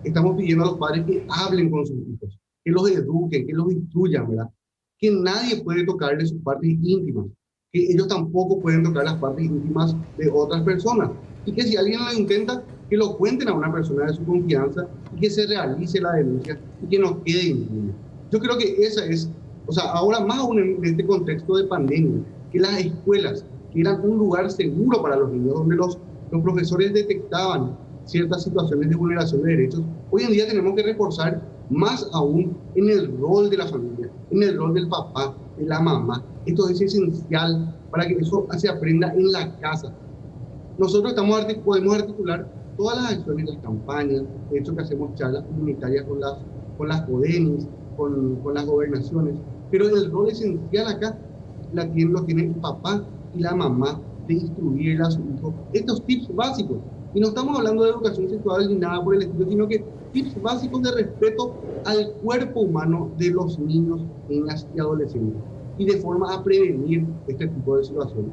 Estamos pidiendo a los padres que hablen con sus hijos, que los eduquen, que los instruyan, ¿verdad? Que nadie puede tocarle sus partes íntimas, que ellos tampoco pueden tocar las partes íntimas de otras personas. Y que si alguien lo intenta, que lo cuenten a una persona de su confianza y que se realice la denuncia y que no quede impune. Yo creo que esa es, o sea, ahora más aún en este contexto de pandemia, que las escuelas, que eran un lugar seguro para los niños, donde los profesores detectaban ciertas situaciones de vulneración de derechos, hoy en día tenemos que reforzar más aún en el rol de la familia, en el rol del papá, de la mamá. Esto es esencial para que eso se aprenda en la casa. Nosotros podemos articular todas las acciones, las campañas, de hecho que hacemos charlas comunitarias con las CODENIS, con las gobernaciones, pero el rol esencial acá lo tiene el papá y la mamá de instruir a su hijo estos tips básicos. Y no estamos hablando de educación sexual ni nada por el estilo, sino que tips básicos de respeto al cuerpo humano de los niños, niñas y adolescentes, y de forma a prevenir este tipo de situaciones.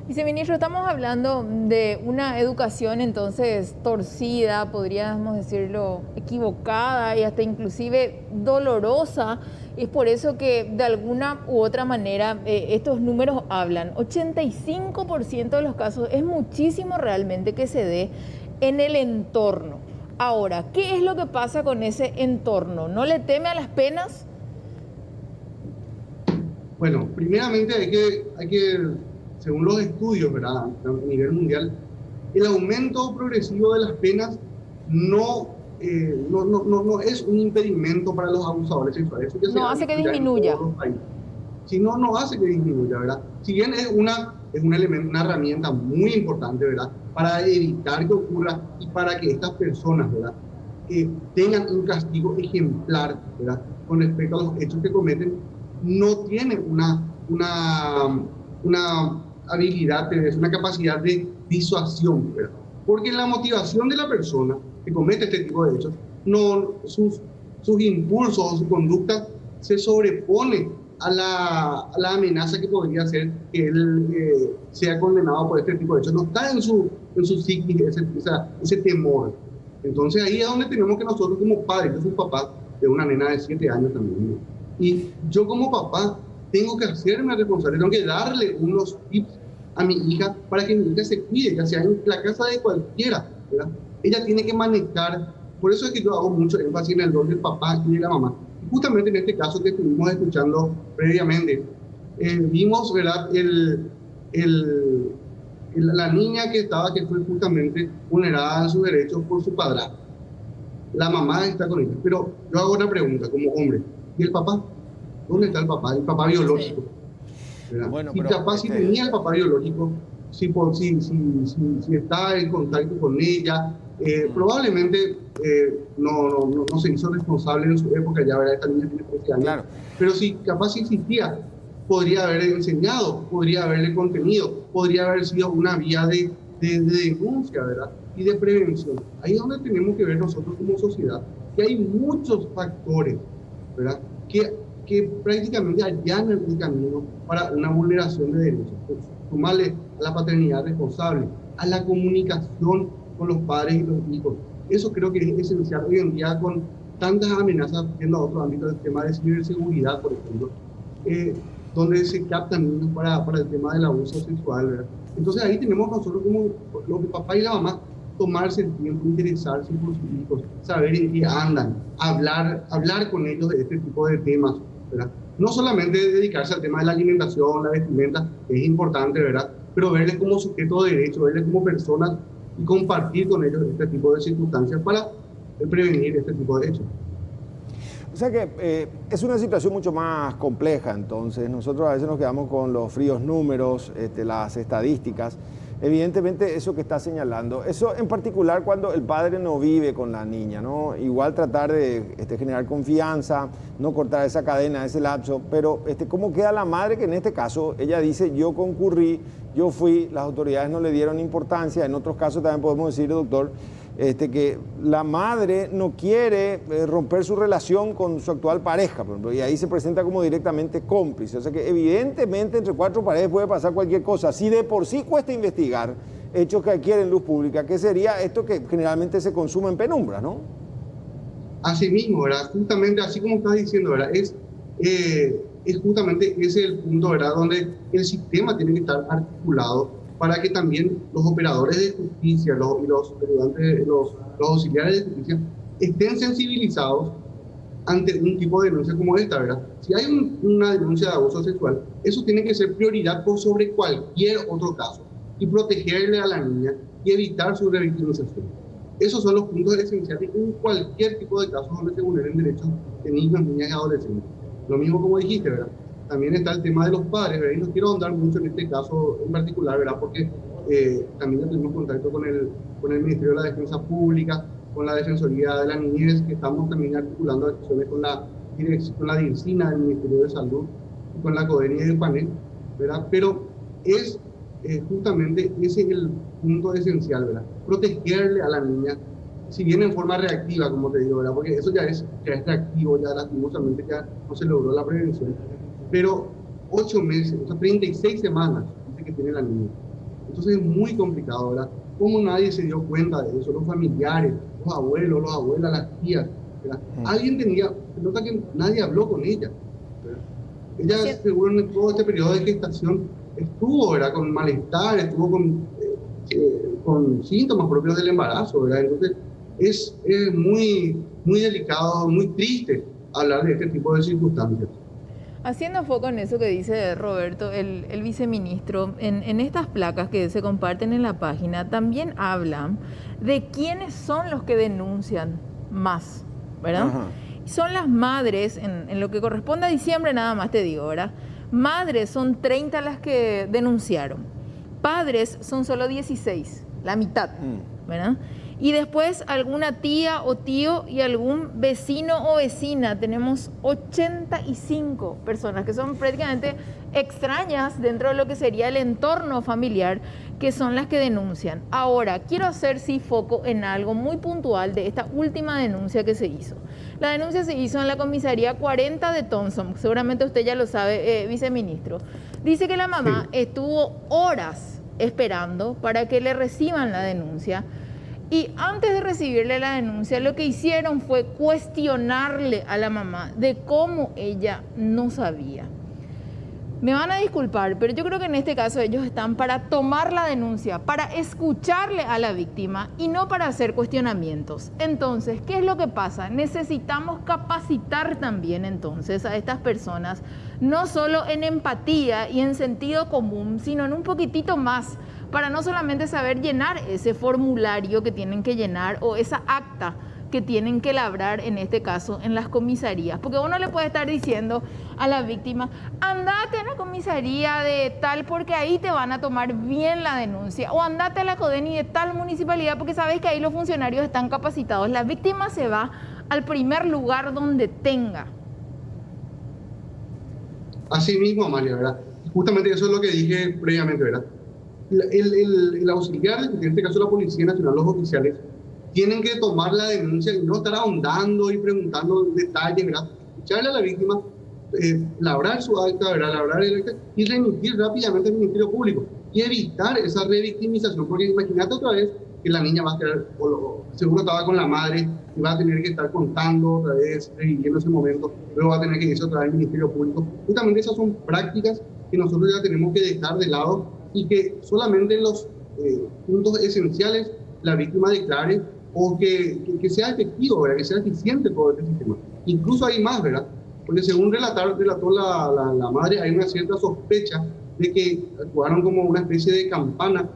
Viceministro, estamos hablando de una educación entonces torcida, podríamos decirlo, equivocada y hasta inclusive dolorosa. Es por eso que de alguna u otra manera estos números hablan. 85% de los casos es muchísimo realmente que se dé en el entorno. Ahora, ¿qué es lo que pasa con ese entorno? ¿No le teme a las penas? Bueno, primeramente hay que según los estudios, ¿verdad?, a nivel mundial, el aumento progresivo de las penas no es un impedimento para los abusadores sexuales. No hace que disminuya. Si no hace que disminuya, ¿verdad? Si bien es una herramienta muy importante, ¿verdad?, para evitar que ocurra y para que estas personas, ¿verdad?, tengan un castigo ejemplar, ¿verdad?, con respecto a los hechos que cometen, no tiene una habilidad, es una capacidad de disuasión, ¿verdad? Porque la motivación de la persona que comete este tipo de hechos, sus impulsos o su conducta se sobrepone a la amenaza que podría ser que él sea condenado por este tipo de hechos. No está en su psiquis ese temor. Entonces ahí es donde tenemos que nosotros como padres, yo soy papá de una nena de 7 años también, ¿no? Y yo como papá tengo que hacerme responsable, tengo que darle unos tips a mi hija para que mi hija se cuide, ya sea en la casa de cualquiera, ¿verdad? Ella tiene que manejar, por eso es que yo hago mucho énfasis en el rol del papá y de la mamá. Y justamente en este caso que estuvimos escuchando previamente, vimos, ¿verdad?, la niña que fue justamente vulnerada en sus derechos por su padrastro. La mamá está con ella, pero yo hago una pregunta como hombre, ¿y el papá? ¿Dónde está el papá? El papá biológico. Bueno, y capaz si tenía el papá biológico, si está en contacto con ella, probablemente no se hizo responsable en su época, ya verá, esta niña tiene 13 años. Claro. Pero si capaz si existía, podría haber enseñado, podría haberle contenido, podría haber sido una vía de denuncia, ¿verdad?, y de prevención. Ahí es donde tenemos que ver nosotros como sociedad, que hay muchos factores, ¿verdad?, que prácticamente allanan el camino para una vulneración de derechos. Pues, sumarle a la paternidad responsable, a la comunicación con los padres y los hijos. Eso creo que es esencial hoy en día con tantas amenazas, viendo a otros ámbitos, el tema de ciberseguridad, por ejemplo, donde se captan niños para el tema del abuso sexual, ¿verdad? Entonces ahí tenemos nosotros como los papás y la mamá tomarse el tiempo, interesarse por sus hijos, saber en qué andan, hablar con ellos de este tipo de temas, ¿verdad? No solamente dedicarse al tema de la alimentación, la vestimenta, que es importante, ¿verdad?, pero verles como sujeto de derecho, verles como personas y compartir con ellos este tipo de circunstancias para prevenir este tipo de hechos. O sea que es una situación mucho más compleja, entonces nosotros a veces nos quedamos con los fríos números, las estadísticas. Evidentemente eso que está señalando, eso en particular cuando el padre no vive con la niña, ¿no? Igual tratar de generar confianza, no cortar esa cadena, ese lapso, pero ¿cómo queda la madre que en este caso ella dice yo concurrí, yo fui, las autoridades no le dieron importancia? En otros casos también podemos decir, doctor, que la madre no quiere romper su relación con su actual pareja, por ejemplo, y ahí se presenta como directamente cómplice. O sea que evidentemente entre 4 paredes puede pasar cualquier cosa. Si de por sí cuesta investigar hechos que adquieren luz pública, ¿qué sería esto que generalmente se consume en penumbra, no? Así mismo, ¿verdad? Justamente así como estás diciendo, ¿verdad? Es justamente ese el punto, ¿verdad?, donde el sistema tiene que estar articulado para que también los operadores de justicia los auxiliares de justicia estén sensibilizados ante un tipo de denuncia como esta, ¿verdad? Si hay una denuncia de abuso sexual, eso tiene que ser prioridad por sobre cualquier otro caso y protegerle a la niña y evitar su revictimización. Esos son los puntos esenciales en cualquier tipo de casos donde se vulneren derechos de niños, niñas y adolescentes. Lo mismo como dijiste, ¿verdad? También está el tema de los padres, ¿verdad? Y no quiero ahondar mucho en este caso en particular, ¿verdad? Porque también tuvimos contacto con el Ministerio de la Defensa Pública, con la Defensoría de la Niñez, que estamos también articulando acciones con la DIRCINA del Ministerio de Salud, con la CODENI y el panel, ¿verdad? Pero es justamente ese es el punto esencial, ¿verdad? Protegerle a la niña, si bien en forma reactiva, como te digo, ¿verdad? Porque eso ya es reactivo, ya lastimosamente ya no se logró la prevención, pero 8 meses, o sea, 36 semanas que tiene la niña. Entonces es muy complicado, ¿verdad? ¿Cómo nadie se dio cuenta de eso? Los familiares, los abuelos, las abuelas, las tías, ¿verdad? Alguien tenía, se nota que nadie habló con ella, ¿verdad? Ella seguro en todo este periodo de gestación estuvo, ¿verdad? Con malestar, estuvo con síntomas propios del embarazo, ¿verdad? Entonces es muy, muy delicado, muy triste hablar de este tipo de circunstancias. Haciendo foco en eso que dice Roberto, el viceministro, en estas placas que se comparten en la página, también hablan de quiénes son los que denuncian más, ¿verdad? Ajá. Son las madres, en lo que corresponde a diciembre nada más te digo, ¿verdad? Madres son 30 las que denunciaron, padres son solo 16, la mitad, ¿verdad? Y después alguna tía o tío y algún vecino o vecina. Tenemos 85 personas que son prácticamente extrañas dentro de lo que sería el entorno familiar, que son las que denuncian. Ahora, quiero hacer sí foco en algo muy puntual de esta última denuncia que se hizo. La denuncia se hizo en la comisaría 40 de Thompson, seguramente usted ya lo sabe, viceministro. Dice que la mamá estuvo horas esperando para que le reciban la denuncia. Y antes de recibirle la denuncia, lo que hicieron fue cuestionarle a la mamá de cómo ella no sabía. Me van a disculpar, pero yo creo que en este caso ellos están para tomar la denuncia, para escucharle a la víctima y no para hacer cuestionamientos. Entonces, ¿qué es lo que pasa? Necesitamos capacitar también entonces a estas personas, no solo en empatía y en sentido común, sino en un poquitito más, para no solamente saber llenar ese formulario que tienen que llenar o esa acta que tienen que labrar, en este caso, en las comisarías. Porque uno le puede estar diciendo a la víctima, andate a la comisaría de tal porque ahí te van a tomar bien la denuncia, o andate a la CODENI de tal municipalidad porque sabes que ahí los funcionarios están capacitados. La víctima se va al primer lugar donde tenga. Así mismo, Amalia, ¿verdad? Justamente eso es lo que dije previamente, ¿verdad? El auxiliar, en este caso la Policía Nacional, los oficiales, tienen que tomar la denuncia y no estar ahondando y preguntando detalles, ¿verdad? Echarle a la víctima, labrar su acta, ¿verdad? Labrar el acta y remitir rápidamente al Ministerio Público y evitar esa revictimización, porque imagínate otra vez que la niña va a quedar, seguro estaba con la madre y va a tener que estar contando otra vez, reviviendo ese momento, luego va a tener que irse otra vez al Ministerio Público. Justamente esas son prácticas que nosotros ya tenemos que dejar de lado y que solamente en los puntos esenciales la víctima declare o que sea efectivo, ¿verdad? Que sea eficiente todo este sistema. Incluso hay más, ¿verdad? Porque según relató la madre, hay una cierta sospecha de que actuaron como una especie de campana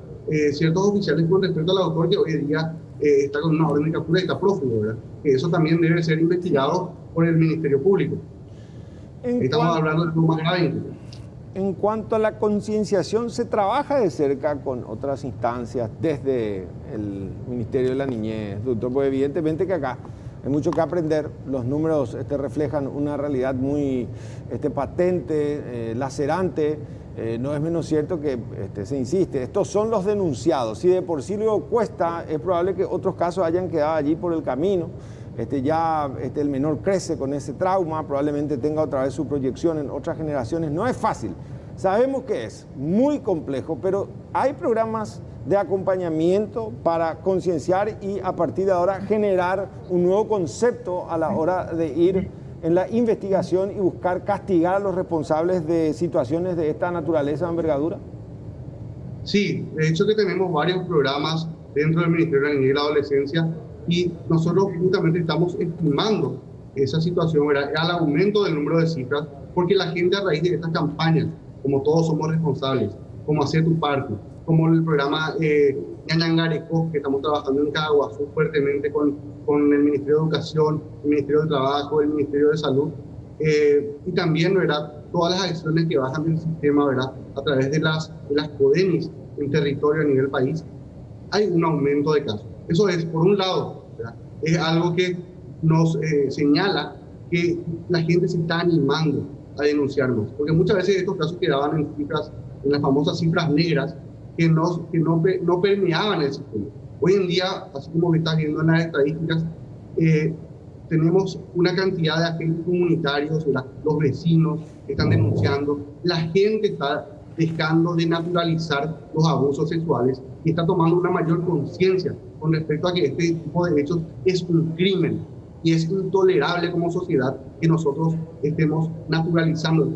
ciertos oficiales con respecto al autor que hoy en día está con una orden de captura y está prófugo, ¿verdad? Que eso también debe ser investigado por el Ministerio Público. Estamos hablando de lo más grave. En cuanto a la concienciación, ¿se trabaja de cerca con otras instancias desde el Ministerio de la Niñez, doctor? Pues evidentemente que acá hay mucho que aprender. Los números reflejan una realidad muy patente, lacerante. No es menos cierto que se insiste. Estos son los denunciados. Si de por sí luego cuesta, es probable que otros casos hayan quedado allí por el camino. El menor crece con ese trauma, probablemente tenga otra vez su proyección en otras generaciones. No es fácil, sabemos que es muy complejo, pero hay programas de acompañamiento para concienciar y a partir de ahora generar un nuevo concepto a la hora de ir en la investigación y buscar castigar a los responsables de situaciones de esta naturaleza o envergadura. Sí, de hecho que tenemos varios programas dentro del Ministerio de la Niñez y la Adolescencia. Y nosotros justamente estamos estimando esa situación, ¿verdad? Al aumento del número de cifras, porque la gente a raíz de estas campañas, como todos somos responsables, como Hacer tu Parte, como el programa Ñañangareco, que estamos trabajando en Caguazú fuertemente con el Ministerio de Educación, el Ministerio de Trabajo, el Ministerio de Salud, y también, ¿verdad? Todas las acciones que bajan del sistema, ¿verdad? A través de las CODENIs en territorio a nivel país, hay un aumento de casos. Eso es, por un lado, ¿verdad? Es algo que nos señala que la gente se está animando a denunciarnos, porque muchas veces estos casos quedaban en cifras, en las famosas cifras negras, que no permeaban el sistema. Hoy en día, así como estás viendo en las estadísticas, tenemos una cantidad de agentes comunitarios, los vecinos están denunciando, la gente está dejando de naturalizar los abusos sexuales y está tomando una mayor conciencia con respecto a que este tipo de hechos es un crimen y es intolerable como sociedad que nosotros estemos naturalizando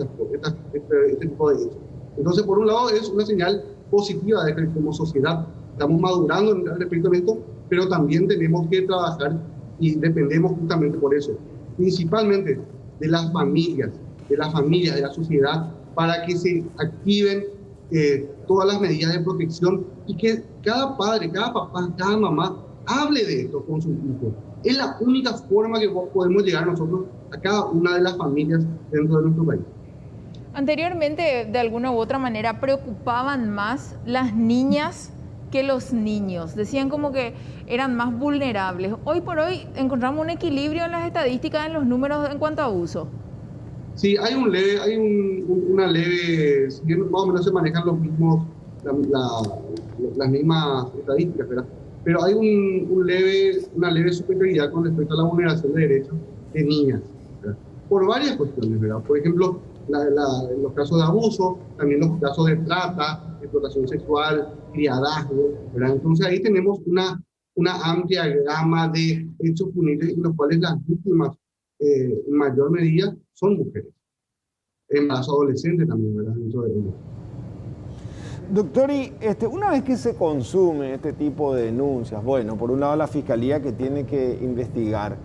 este tipo de hechos. Entonces, por un lado, es una señal positiva de que como sociedad estamos madurando respecto a esto, pero también tenemos que trabajar y dependemos justamente por eso, principalmente de las familias, de la sociedad, para que se activen todas las medidas de protección y que cada padre, cada papá, cada mamá hable de esto con sus hijos. Es la única forma que podemos llegar nosotros a cada una de las familias dentro de nuestro país. Anteriormente, de alguna u otra manera, preocupaban más las niñas que los niños. Decían como que eran más vulnerables. Hoy por hoy encontramos un equilibrio en las estadísticas, en los números en cuanto a abuso. Sí, hay una leve, más o menos se manejan los mismos, las mismas estadísticas, ¿verdad? Pero hay una leve superioridad con respecto a la vulneración de derechos de niñas, ¿verdad? Por varias cuestiones, ¿verdad? Por ejemplo, los casos de abuso, también los casos de trata, explotación sexual, criadazgo, ¿verdad? Entonces ahí tenemos una amplia gama de hechos punibles en los cuales las víctimas en mayor medida son mujeres. Embarazo adolescente también, ¿verdad? Dentro de ellos. Doctor, y una vez que se consume este tipo de denuncias, bueno, por un lado la Fiscalía que tiene que investigar,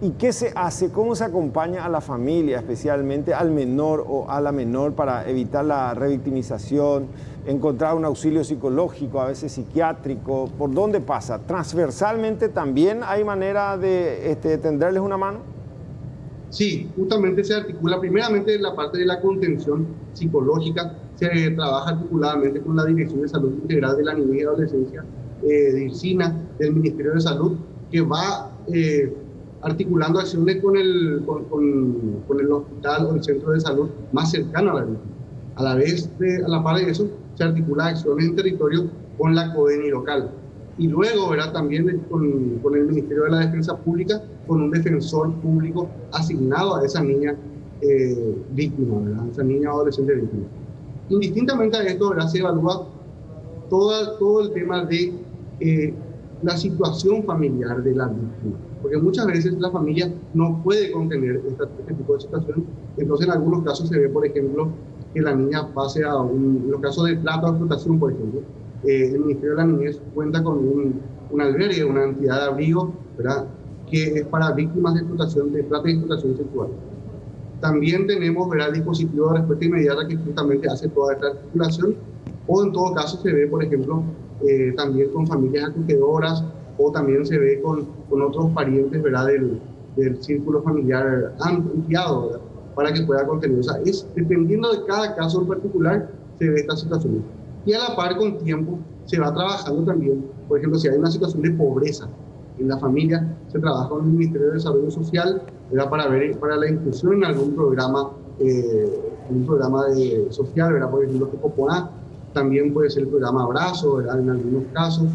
¿y qué se hace? ¿Cómo se acompaña a la familia, especialmente al menor o a la menor, para evitar la revictimización, encontrar un auxilio psicológico, a veces psiquiátrico? ¿Por dónde pasa? ¿Transversalmente también hay manera de tenderles una mano? Sí, justamente se articula primeramente la parte de la contención psicológica, se trabaja articuladamente con la Dirección de Salud Integral de la Niñez y Adolescencia, DIRSINA, del Ministerio de Salud, que va articulando acciones con el hospital o el centro de salud más cercano a la víctima. A la par de eso, se articula acciones en territorio con la CODENI local. Y luego, ¿verdad?, también con el Ministerio de la Defensa Pública, con un defensor público asignado a esa niña víctima, ¿verdad?, esa niña adolescente víctima. Indistintamente a esto, ¿verdad?, se evalúa todo el tema de la situación familiar de la víctima, porque muchas veces la familia no puede contener este tipo de situaciones. Entonces, en algunos casos se ve, por ejemplo, que la niña pase en los casos de trata o explotación, por ejemplo, el Ministerio de la Niñez cuenta con un albergue, una entidad de abrigo, ¿verdad?, que es para víctimas de explotación, de trata y explotación sexual. También tenemos, ¿verdad?, dispositivos de respuesta inmediata que justamente hace toda esta articulación, o en todo caso se ve, por ejemplo, también con familias acogedoras, o también se ve con otros parientes, ¿verdad?, del círculo familiar ampliado, ¿verdad?, para que pueda contener. O sea, dependiendo de cada caso en particular, se ve esta situación. Y a la par, con tiempo, se va trabajando también. Por ejemplo, si hay una situación de pobreza en la familia, se trabaja con el Ministerio de Desarrollo Social, ¿verdad?, para la inclusión en algún programa social, ¿verdad?, por ejemplo, Coponá. También puede ser el programa Abrazo, ¿verdad?, en algunos casos,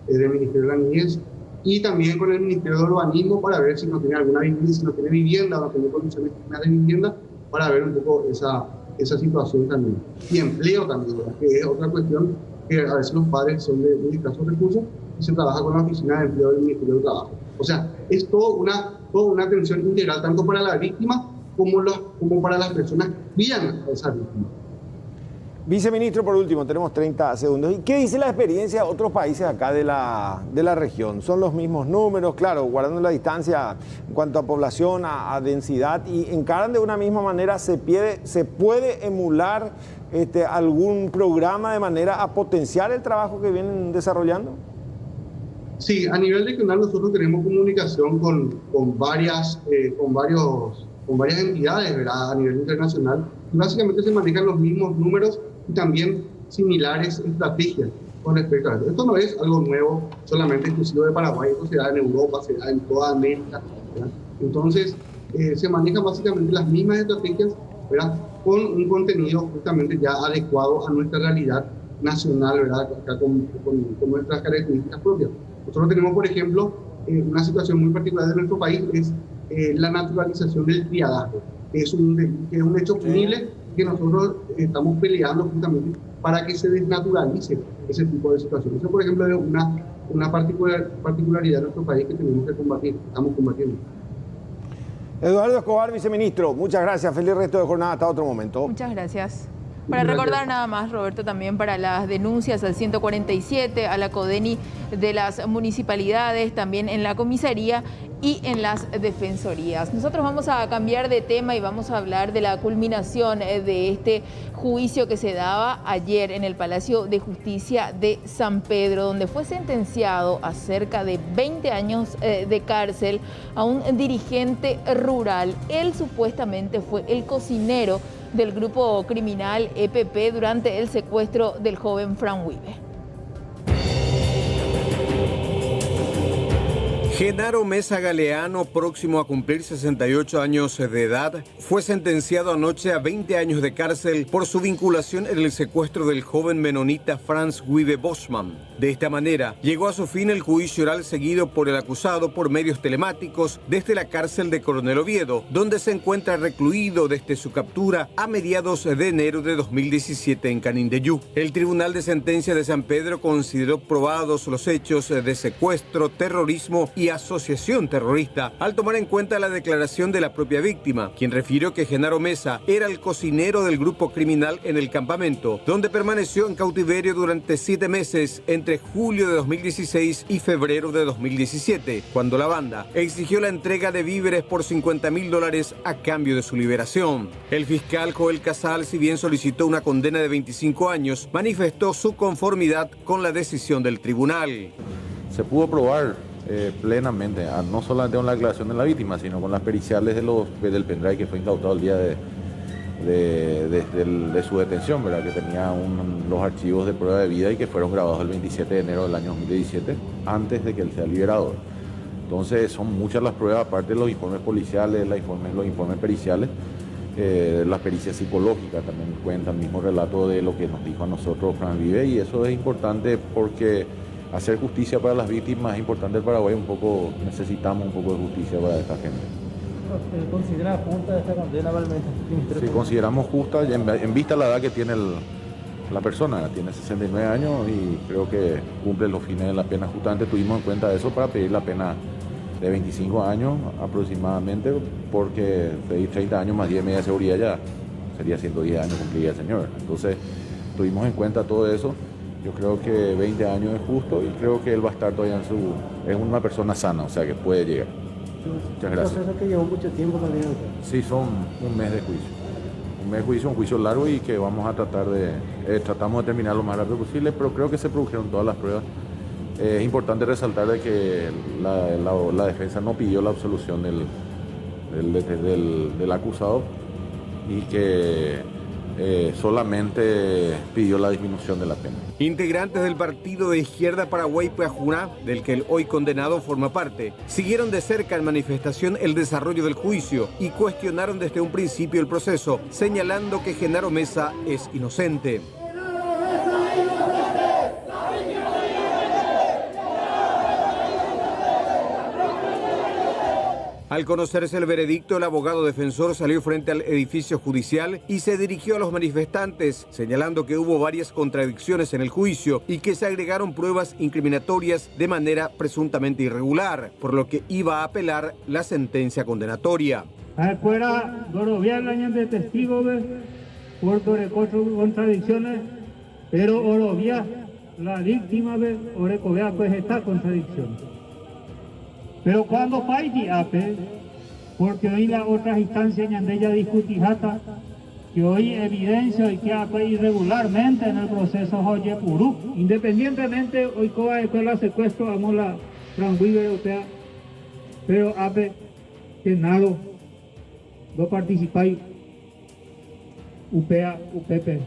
del Ministerio de la Niñez. Y también con el Ministerio de Urbanismo, para ver si no tiene alguna vivienda, si no tiene vivienda o no tiene condiciones de vivienda, para ver un poco esa situación también. Y empleo también, ¿verdad?, que es otra cuestión que a veces los padres son de escasos recursos y se trabaja con la Oficina de Empleo del Ministerio de Trabajo. O sea, es toda una atención integral, tanto para la víctima como para las personas que cuidan a esa víctima. Viceministro, por último, tenemos 30 segundos. ¿Y qué dice la experiencia de otros países acá de la región? ¿Son los mismos números? Claro, guardando la distancia en cuanto a población, a densidad, y encaran de una misma manera. ¿Se puede emular algún programa de manera a potenciar el trabajo que vienen desarrollando? Sí, a nivel regional nosotros tenemos comunicación con varias entidades, ¿verdad?, a nivel internacional. Y básicamente se manejan los mismos números y también similares estrategias con respecto a esto. Esto no es algo nuevo, solamente exclusivo de Paraguay, esto se da en Europa, se da en toda América, ¿verdad? Entonces, se manejan básicamente las mismas estrategias, ¿verdad? Con un contenido justamente ya adecuado a nuestra realidad nacional, ¿verdad? Acá con nuestras características propias. Nosotros tenemos, por ejemplo, una situación muy particular de nuestro país, es la naturalización del criadaje, que es un hecho punible que nosotros estamos peleando justamente para que se desnaturalice ese tipo de situaciones. Eso, por ejemplo, es una particularidad de nuestro país que tenemos que combatir, estamos combatiendo. Eduardo Escobar, viceministro, muchas gracias. Feliz resto de jornada. Hasta otro momento. Muchas gracias. Para recordar nada más, Roberto, también para las denuncias al 147, a la CODENI de las municipalidades, también en la comisaría y en las defensorías. Nosotros vamos a cambiar de tema y vamos a hablar de la culminación de este juicio que se daba ayer en el Palacio de Justicia de San Pedro, donde fue sentenciado a cerca de 20 años de cárcel a un dirigente rural. Él supuestamente fue el cocinero del grupo criminal EPP durante el secuestro del joven Fran Wibe. Genaro Mesa Galeano, próximo a cumplir 68 años de edad, fue sentenciado anoche a 20 años de cárcel por su vinculación en el secuestro del joven menonita Franz Wibe Bosman. De esta manera, llegó a su fin el juicio oral seguido por el acusado por medios telemáticos desde la cárcel de Coronel Oviedo, donde se encuentra recluido desde su captura a mediados de enero de 2017 en Canindeyú. El Tribunal de Sentencia de San Pedro consideró probados los hechos de secuestro, terrorismo y asociación terrorista, al tomar en cuenta la declaración de la propia víctima, quien refirió que Genaro Mesa era el cocinero del grupo criminal en el campamento, donde permaneció en cautiverio durante 7 meses entre julio de 2016 y febrero de 2017, cuando la banda exigió la entrega de víveres por $50.000 a cambio de su liberación. El fiscal Joel Casal, si bien solicitó una condena de 25 años, manifestó su conformidad con la decisión del tribunal. Se pudo probar plenamente, no solamente con la declaración de la víctima, sino con las periciales del pendrive que fue incautado el día de su detención, ¿verdad? Que tenía los archivos de prueba de vida y que fueron grabados el 27 de enero del año 2017, antes de que él sea liberado. Entonces son muchas las pruebas, aparte de los informes policiales, los informes periciales, las pericias psicológicas también cuentan el mismo relato de lo que nos dijo a nosotros Fran Wibe, y eso es importante porque hacer justicia para las víctimas es importante en Paraguay, necesitamos un poco de justicia para esta gente. ¿Considera justa esta condena para el ministro? Sí, consideramos justa en vista de la edad que tiene la persona, tiene 69 años y creo que cumple los fines de la pena. Justamente tuvimos en cuenta eso para pedir la pena de 25 años aproximadamente, porque pedir 30 años más 10 meses de seguridad ya sería 110 años cumpliría el señor. Entonces tuvimos en cuenta todo eso. Yo creo que 20 años es justo y creo que él va a estar todavía es una persona sana, o sea que puede llegar. Muchas gracias. Un proceso que llevó mucho tiempo también. Sí, son un mes de juicio. Un mes de juicio, un juicio largo y que vamos a tratamos de terminar lo más rápido posible, pero creo que se produjeron todas las pruebas. Es importante resaltar de que la defensa no pidió la absolución del acusado y que solamente pidió la disminución de la pena. Integrantes del partido de izquierda Paraguay Peajuná, del que el hoy condenado forma parte, siguieron de cerca en manifestación el desarrollo del juicio y cuestionaron desde un principio el proceso, señalando que Genaro Mesa es inocente. Al conocerse el veredicto, el abogado defensor salió frente al edificio judicial y se dirigió a los manifestantes, señalando que hubo varias contradicciones en el juicio y que se agregaron pruebas incriminatorias de manera presuntamente irregular, por lo que iba a apelar la sentencia condenatoria. Fuera Gorobial años de testigos por contradicciones, pero Orobia, la víctima de Orecovea, pues esta contradicción. Pero cuando falle ape, porque hoy las otras instancias de ella discutijata, que hoy evidencia y que ape irregularmente en el proceso Joye Purú, independientemente hoy coa de la secuestro vamos la Fran Wibe europea, pero ape que nada no participáis UPA, UPP.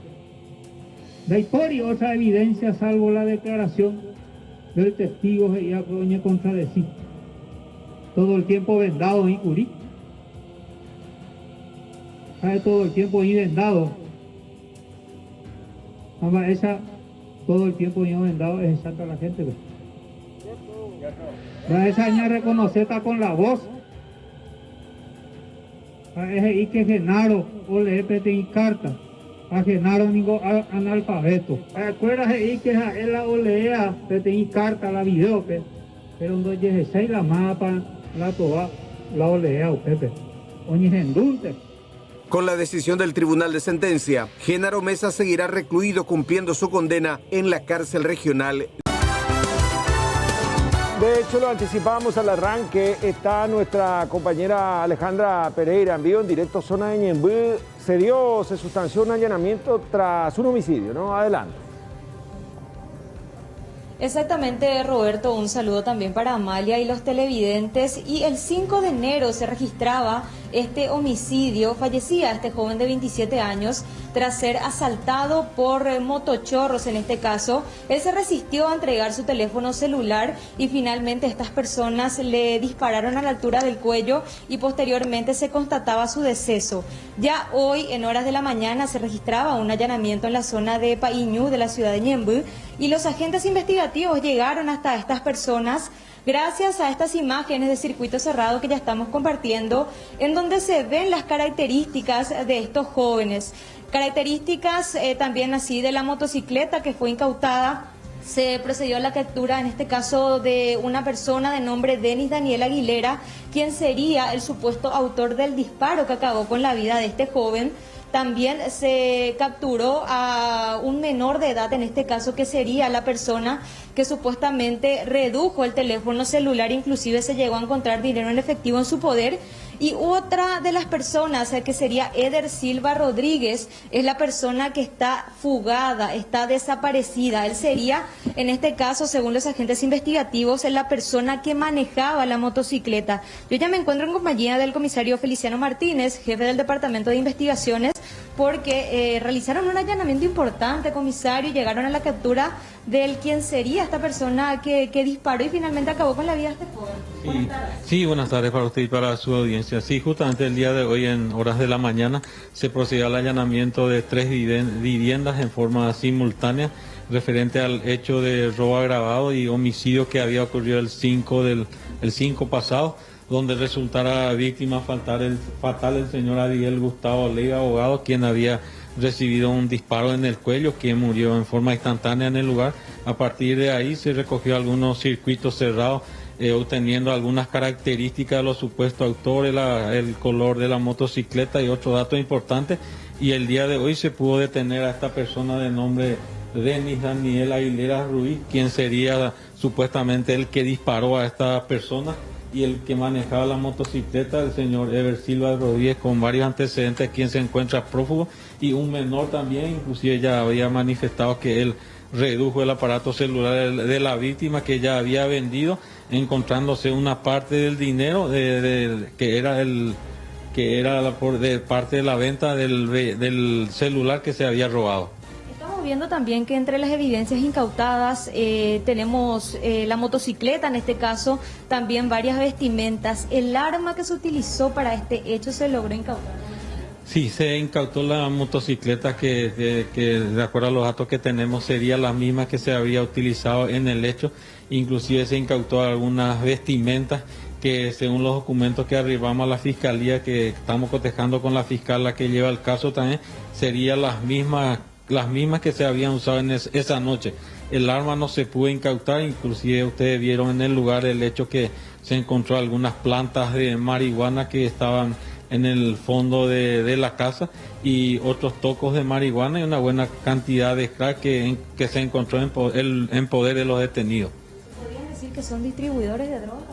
De ahí otra evidencia salvo la declaración del testigo que ya coñe contradecir. Todo el tiempo vendado en Curí. Cae todo el tiempo ahí vendado. Mamá, esa todo el tiempo ahí vendado es exacta la gente. ¿Ve? Esa niña reconoce está con la voz. Es ahí que Genaro o le pete carta. A Genaro ningún analfabeto. ¿Acuerdas ahí que él la olea pete carta la video? Pero no llegue la mapa, la toa, la olea o pepe. Oñi gendunte. Con la decisión del Tribunal de Sentencia, Genaro Mesa seguirá recluido cumpliendo su condena en la cárcel regional. De hecho, lo anticipábamos al arranque, está nuestra compañera Alejandra Pereira en vivo, en directo, zona de Ñemby. Se sustanció un allanamiento tras un homicidio, ¿no? Adelante. Exactamente, Roberto, un saludo también para Amalia y los televidentes. Y el 5 de enero se registraba este homicidio, fallecía este joven de 27 años tras ser asaltado por motochorros en este caso. Él se resistió a entregar su teléfono celular y finalmente estas personas le dispararon a la altura del cuello y posteriormente se constataba su deceso. Ya hoy, en horas de la mañana, se registraba un allanamiento en la zona de Paíñu de la ciudad de Ñemby y los agentes investigativos llegaron hasta estas personas gracias a estas imágenes de circuito cerrado que ya estamos compartiendo, en donde se ven las características de estos jóvenes. Características también así de la motocicleta que fue incautada. Se procedió a la captura, en este caso, de una persona de nombre Denis Daniel Aguilera, quien sería el supuesto autor del disparo que acabó con la vida de este joven. También se capturó a un menor de edad, en este caso, que sería la persona que supuestamente redujo el teléfono celular, inclusive se llegó a encontrar dinero en efectivo en su poder. Y otra de las personas, que sería Eder Silva Rodríguez, es la persona que está fugada, está desaparecida. Él sería, en este caso, según los agentes investigativos, la persona que manejaba la motocicleta. Yo ya me encuentro en compañía del comisario Feliciano Martínez, jefe del Departamento de Investigaciones, porque realizaron un allanamiento importante, comisario, y llegaron a la captura del quien sería esta persona que disparó y finalmente acabó con la vida de este joven. Sí, buenas tardes para usted y para su audiencia. Sí, justamente el día de hoy, en horas de la mañana, se procedió al allanamiento de 3 viviendas en forma simultánea, referente al hecho de robo agravado y homicidio que había ocurrido el 5 pasado, donde resultara víctima fatal el señor Ariel Gustavo Leiva, abogado, quien había recibido un disparo en el cuello, quien murió en forma instantánea en el lugar. A partir de ahí se recogió algunos circuitos cerrados, obteniendo algunas características de los supuestos autores, el color de la motocicleta y otros datos importantes. Y el día de hoy se pudo detener a esta persona de nombre Denis Daniel Aguilera Ruiz, quien sería supuestamente el que disparó a esta persona, y el que manejaba la motocicleta, el señor Eder Silva Rodríguez, con varios antecedentes, quien se encuentra prófugo, y un menor también. Inclusive ya había manifestado que él redujo el aparato celular de la víctima, que ya había vendido, encontrándose una parte del dinero que era de parte de la venta del celular que se había robado. Viendo también que entre las evidencias incautadas tenemos la motocicleta, en este caso, también varias vestimentas. ¿El arma que se utilizó para este hecho se logró incautar? Sí, se incautó la motocicleta que de acuerdo a los datos que tenemos sería la misma que se había utilizado en el hecho. Inclusive se incautó algunas vestimentas que, según los documentos que arribamos a la fiscalía, que estamos cotejando con la fiscal, la que lleva el caso también, serían las mismas que se habían usado en esa noche. El arma no se pudo incautar, inclusive ustedes vieron en el lugar el hecho que se encontró algunas plantas de marihuana que estaban en el fondo de la casa, y otros tocos de marihuana y una buena cantidad de crack que se encontró en poder de los detenidos. ¿Podrían decir que son distribuidores de drogas?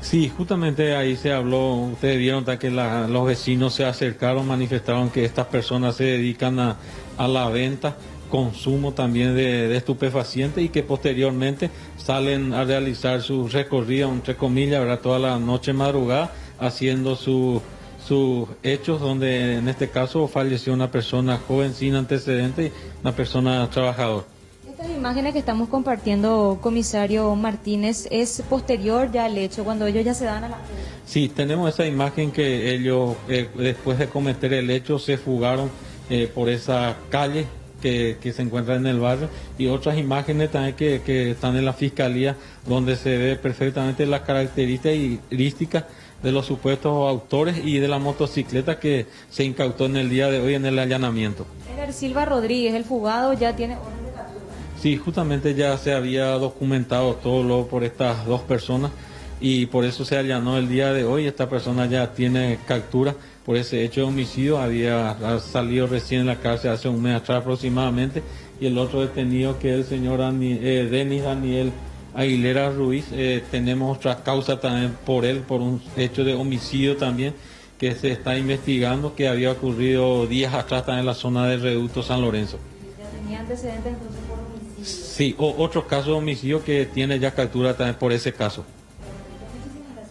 Sí, justamente ahí se habló, ustedes vieron que los vecinos se acercaron, manifestaron que estas personas se dedican a la venta, consumo también de estupefacientes, y que posteriormente salen a realizar su recorrido, entre comillas, ¿verdad?, toda la noche madrugada, haciendo sus hechos, donde en este caso falleció una persona joven sin antecedentes, una persona trabajadora. Estas imágenes que estamos compartiendo, comisario Martínez, ¿es posterior ya al hecho, cuando ellos ya se dan a la... Sí, tenemos esa imagen que ellos, después de cometer el hecho, se fugaron por esa calle que se encuentra en el barrio, y otras imágenes también que están en la fiscalía, donde se ve perfectamente las características de los supuestos autores y de la motocicleta que se incautó en el día de hoy en el allanamiento. Eder Silva Rodríguez, el fugado, ya tiene orden de captura. Sí, justamente ya se había documentado todo lo por estas dos personas y por eso se allanó el día de hoy. Esta persona ya tiene captura por ese hecho de homicidio, había salido recién en la cárcel hace un mes atrás aproximadamente, y el otro detenido, que es el señor Denis Daniel Aguilera Ruiz, tenemos otra causa también por él, por un hecho de homicidio también, que se está investigando, que había ocurrido días atrás también en la zona de Reducto San Lorenzo. ¿Ya tenía antecedentes entonces por homicidio? Sí, otro caso de homicidio que tiene ya captura también por ese caso.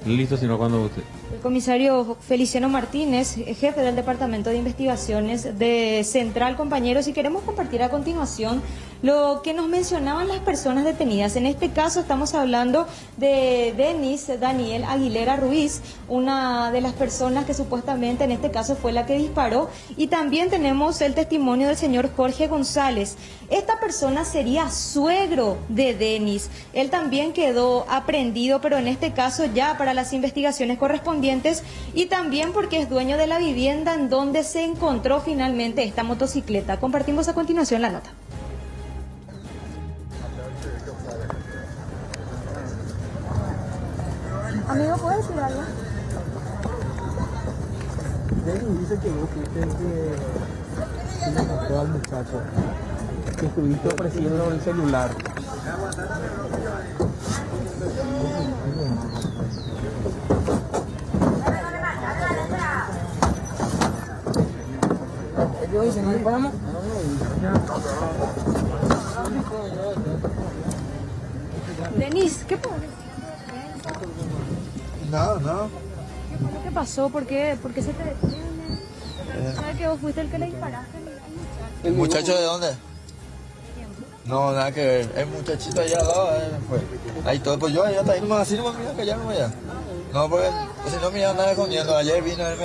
Listo, sino cuando usted. El comisario Feliciano Martínez, jefe del Departamento de Investigaciones de Central, compañeros, y queremos compartir a continuación lo que nos mencionaban las personas detenidas. En este caso estamos hablando de Denis Daniel Aguilera Ruiz, una de las personas que supuestamente en este caso fue la que disparó, y también tenemos el testimonio del señor Jorge González. Esta persona sería suegro de Denis. Él también quedó aprehendido, pero en este caso ya para las investigaciones correspondientes, y también porque es dueño de la vivienda en donde se encontró finalmente esta motocicleta. Compartimos a continuación la nota. Amigo, ¿puedes decir algo? Denis dice que vos fuiste el que le mató al muchacho, que estuviste ofreciendo el celular. Ellos dicen, ¿no disparamos? Denis, ¿qué pasó? No. ¿Qué fue lo que pasó? ¿Por qué se te detiene? ¿Sabes que vos fuiste el que le disparaste al ¿El muchacho de dónde? No, nada que ver. El muchachito allá al lado fue. Ahí todo, pues yo allá está ahí nomás, así nomás, mira, callarme allá. No, porque si no me iba a andar escondiendo. Ayer vino, él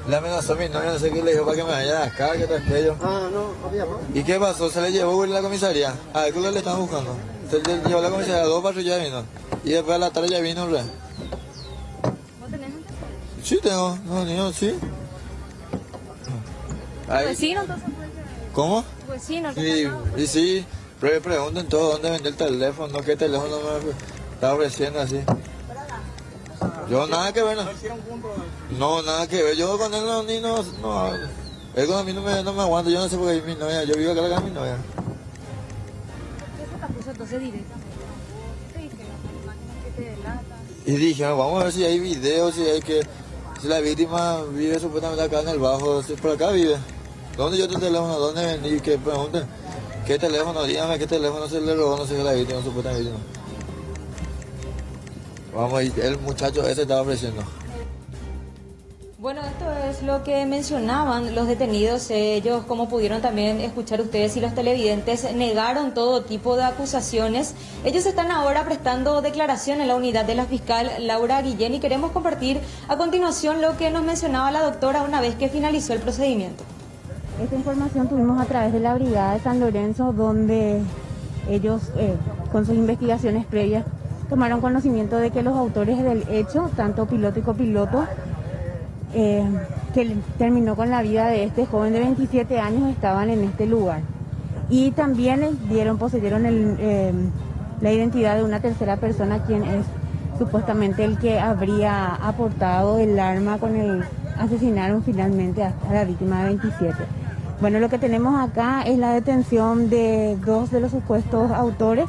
le amenazó a mi novia, no sé qué le dijo para que me vaya de acá, que todo aquello. No, había más. ¿Y qué pasó? Se le llevó a la comisaría. A ver, ¿qué le estaban buscando? Se le llevó a la comisaría, 2 patrullas vino. Y después a la tarde ya vino, ¿verdad? ¿Vos tenés antecedentes? Sí, tengo, no, niño, sí. ¿Tu vecino entonces fue el que... ¿Cómo? ¿Tu vecino? Sí, y sí, pregunten todo dónde vende el teléfono, qué teléfono me está ofreciendo así. Yo nada que ver, no, nada que ver, yo con él no hablo. Él con a mí no me aguanta, yo no sé por qué es mi novia, yo vivo acá con mi novia. ¿Qué se te puso entonces directamente? ¿Qué te dijeron? ¿Imágenes que te delatan? Y dije, vamos a ver si hay videos, si la víctima vive supuestamente acá en el bajo, si por acá vive. ¿Dónde yo tu teléfono? ¿Dónde vendí? Que pregunten. ¿Qué teléfono? Dígame qué teléfono se le robó, no sé qué la víctima, supuestamente víctima. Vamos, el muchacho ese estaba ofreciendo. Bueno, esto es lo que mencionaban los detenidos. Ellos, como pudieron también escuchar ustedes y los televidentes, negaron todo tipo de acusaciones. Ellos están ahora prestando declaración en la unidad de la fiscal Laura Guillén, y queremos compartir a continuación lo que nos mencionaba la doctora una vez que finalizó el procedimiento. Esta información tuvimos a través de la Brigada de San Lorenzo, donde ellos, con sus investigaciones previas, tomaron conocimiento de que los autores del hecho, tanto piloto y copiloto, que terminó con la vida de este joven de 27 años, estaban en este lugar. Y también poseyeron la identidad de una tercera persona, quien es supuestamente el que habría aportado el arma con el asesinaron finalmente a la víctima de 27. Bueno, lo que tenemos acá es la detención de 2 de los supuestos autores.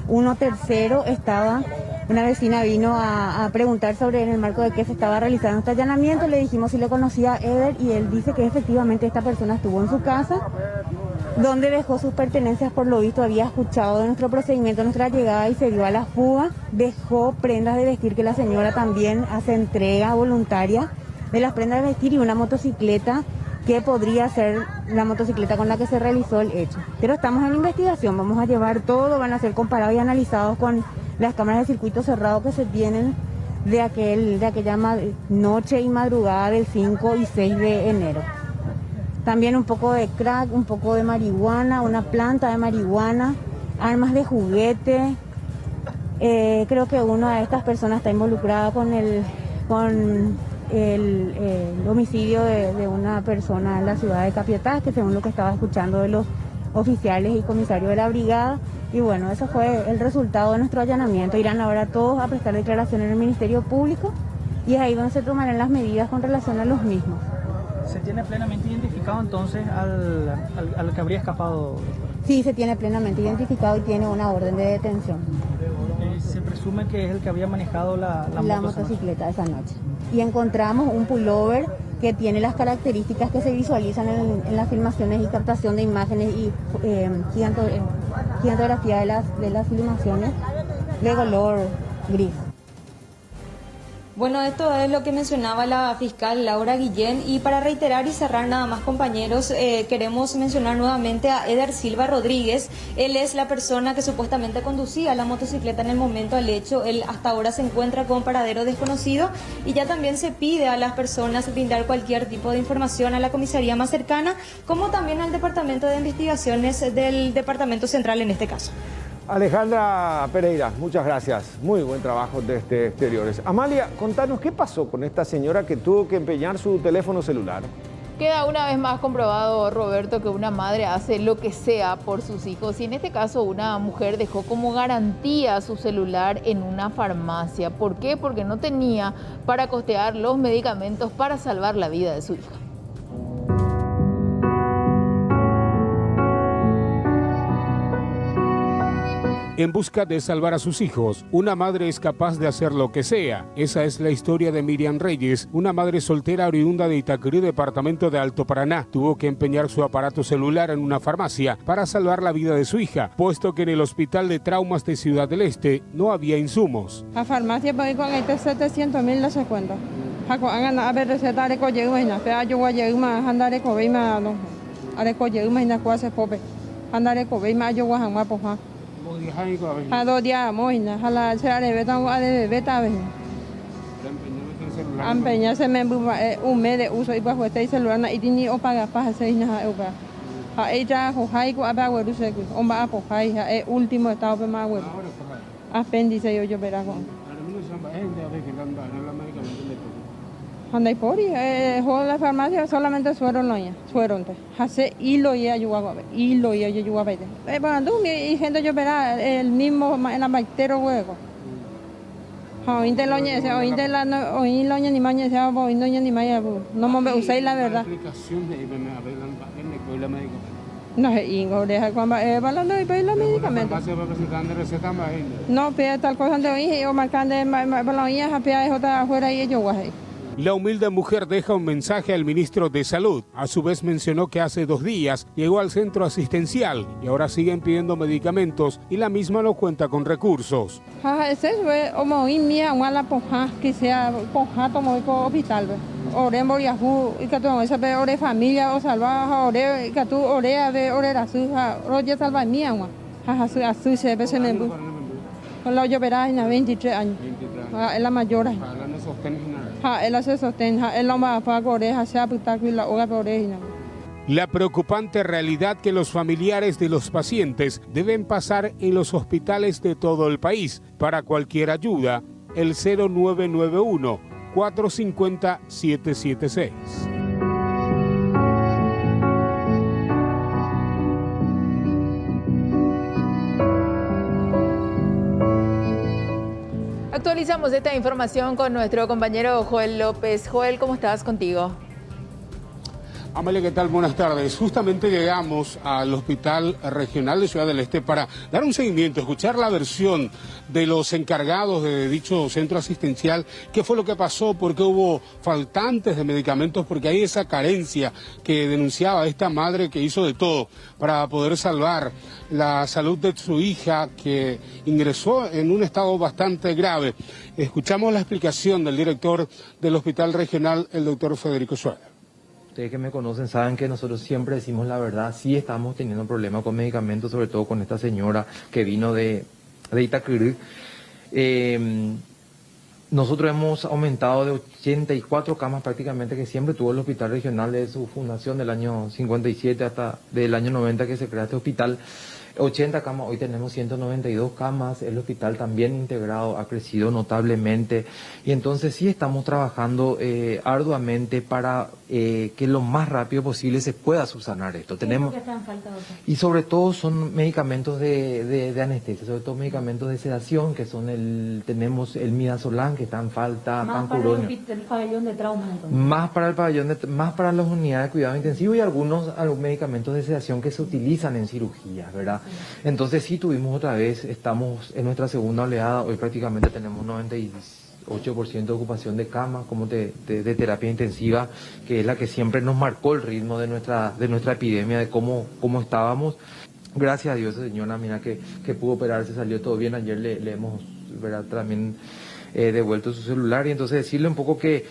Uno tercero una vecina vino a preguntar sobre en el marco de qué se estaba realizando este allanamiento. Le dijimos si le conocía a Eder, y él dice que efectivamente esta persona estuvo en su casa, donde dejó sus pertenencias. Por lo visto había escuchado de nuestro procedimiento, nuestra llegada, y se dio a la fuga. Dejó prendas de vestir, que la señora también hace entrega voluntaria de las prendas de vestir, y una motocicleta que podría ser la motocicleta con la que se realizó el hecho. Pero estamos en investigación, vamos a llevar todo, van a ser comparados y analizados con las cámaras de circuito cerrado que se tienen de aquella noche y madrugada del 5 y 6 de enero. También un poco de crack, un poco de marihuana, una planta de marihuana, armas de juguete. Creo que una de estas personas está involucrada con el homicidio de una persona en la ciudad de Capiatá, que según lo que estaba escuchando de los oficiales y comisarios de la brigada. Y bueno, eso fue el resultado de nuestro allanamiento. Irán ahora todos a prestar declaración en el Ministerio Público y es ahí donde se tomarán las medidas con relación a los mismos. ¿Se tiene plenamente identificado entonces al que habría escapado? Sí, se tiene plenamente identificado y tiene una orden de detención. Se presume que es el que había manejado la motocicleta esa noche. Y encontramos un pullover que tiene las características que se visualizan en las filmaciones y captación de imágenes y gigantografía de las filmaciones de color gris. Bueno, esto es lo que mencionaba la fiscal Laura Guillén, y para reiterar y cerrar nada más, compañeros, queremos mencionar nuevamente a Eder Silva Rodríguez. Él es la persona que supuestamente conducía la motocicleta en el momento del hecho. Él hasta ahora se encuentra con paradero desconocido y ya también se pide a las personas brindar cualquier tipo de información a la comisaría más cercana, como también al Departamento de Investigaciones del Departamento Central en este caso. Alejandra Pereira, muchas gracias. Muy buen trabajo desde Exteriores. Amalia, contanos qué pasó con esta señora que tuvo que empeñar su teléfono celular. Queda una vez más comprobado, Roberto, que una madre hace lo que sea por sus hijos. Y en este caso una mujer dejó como garantía su celular en una farmacia. ¿Por qué? Porque no tenía para costear los medicamentos para salvar la vida de su hija. En busca de salvar a sus hijos, una madre es capaz de hacer lo que sea. Esa es la historia de Miriam Reyes, una madre soltera oriunda de Itacurú, departamento de Alto Paraná. Tuvo que empeñar su aparato celular en una farmacia para salvar la vida de su hija, puesto que en el Hospital de Traumas de Ciudad del Este no había insumos. La farmacia puede con 700.000 no se cuenta. A ver, receta de coyegüena, pero yo voy a llegar a andar de cobeima, no. A de coyegüena, cuase pope. Andar de cobeima, yo voy a jamás, poja. A 2 días, moina, a la será de beta, a de beta, a empeñarse un mes de uso y bajo este celular, y tiene o paga para hacer nada, a ella, jojaico, a ver, güero, se omba a pojai, a último estado de más güero. Apéndice, yo verá con. Anda y por la farmacia solamente sueron loña, sueron te. Hace hilo y ayuda, hilo y ayuda. Cuando y gente yo verá el mismo en la bacteria hueco. Oíste loña, oíste la oí loña ni maña, se va oíndo ni maña, no me usáis la verdad. No es ingo, deja cuando hablando y pedir los medicamentos. No, pide tal cosa de oí o marcando baloñas a pie otra afuera y yo guay. La humilde mujer deja un mensaje al ministro de Salud. A su vez mencionó que hace 2 días llegó al centro asistencial y ahora siguen pidiendo medicamentos y la misma no cuenta con recursos. Ese es como mía, una ponja que sea ponja como el hospital. Ore moriajú y que tú esa pe ore familia o salva ore que tú ore ore la suja ore salva mía una. Así se ve se me con la yo verá en 23 años. Es la mayor. Él se sostiene, él no va a pagar orejas, sea putaco y la hoga por orejas. La preocupante realidad que los familiares de los pacientes deben pasar en los hospitales de todo el país. Para cualquier ayuda, el 0991 450 776. Actualizamos esta información con nuestro compañero Joel López. Joel, ¿cómo estás? Contigo. Amalia, ¿qué tal? Buenas tardes. Justamente llegamos al Hospital Regional de Ciudad del Este para dar un seguimiento, escuchar la versión de los encargados de dicho centro asistencial. ¿Qué fue lo que pasó? ¿Por qué hubo faltantes de medicamentos? Porque hay esa carencia que denunciaba esta madre que hizo de todo para poder salvar la salud de su hija, que ingresó en un estado bastante grave. Escuchamos la explicación del director del Hospital Regional, el doctor Federico Suárez. Ustedes que me conocen saben que nosotros siempre decimos la verdad. Sí estamos teniendo problemas con medicamentos, sobre todo con esta señora que vino de Itacurú. nosotros hemos aumentado de 84 camas prácticamente que siempre tuvo el hospital regional desde su fundación del año 57 hasta del año 90 que se crea este hospital. 80 camas, hoy tenemos 192 camas, el hospital también integrado ha crecido notablemente y entonces sí estamos trabajando arduamente para que lo más rápido posible se pueda subsanar esto. Tenemos, y sobre todo son medicamentos de anestesia, sobre todo medicamentos de sedación que son tenemos el midazolam que está en falta, pancuronio. Más para el pabellón de trauma entonces. Más para el pabellón, más para las unidades de cuidado intensivo y algunos medicamentos de sedación que se utilizan en cirugías, ¿verdad? Entonces sí tuvimos otra vez, estamos en nuestra segunda oleada, hoy prácticamente tenemos 98% de ocupación de camas como de terapia intensiva, que es la que siempre nos marcó el ritmo de nuestra epidemia, de cómo estábamos. Gracias a Dios, señora, mira que pudo operarse, salió todo bien. Ayer le hemos, ¿verdad?, también devuelto su celular y entonces decirle un poco que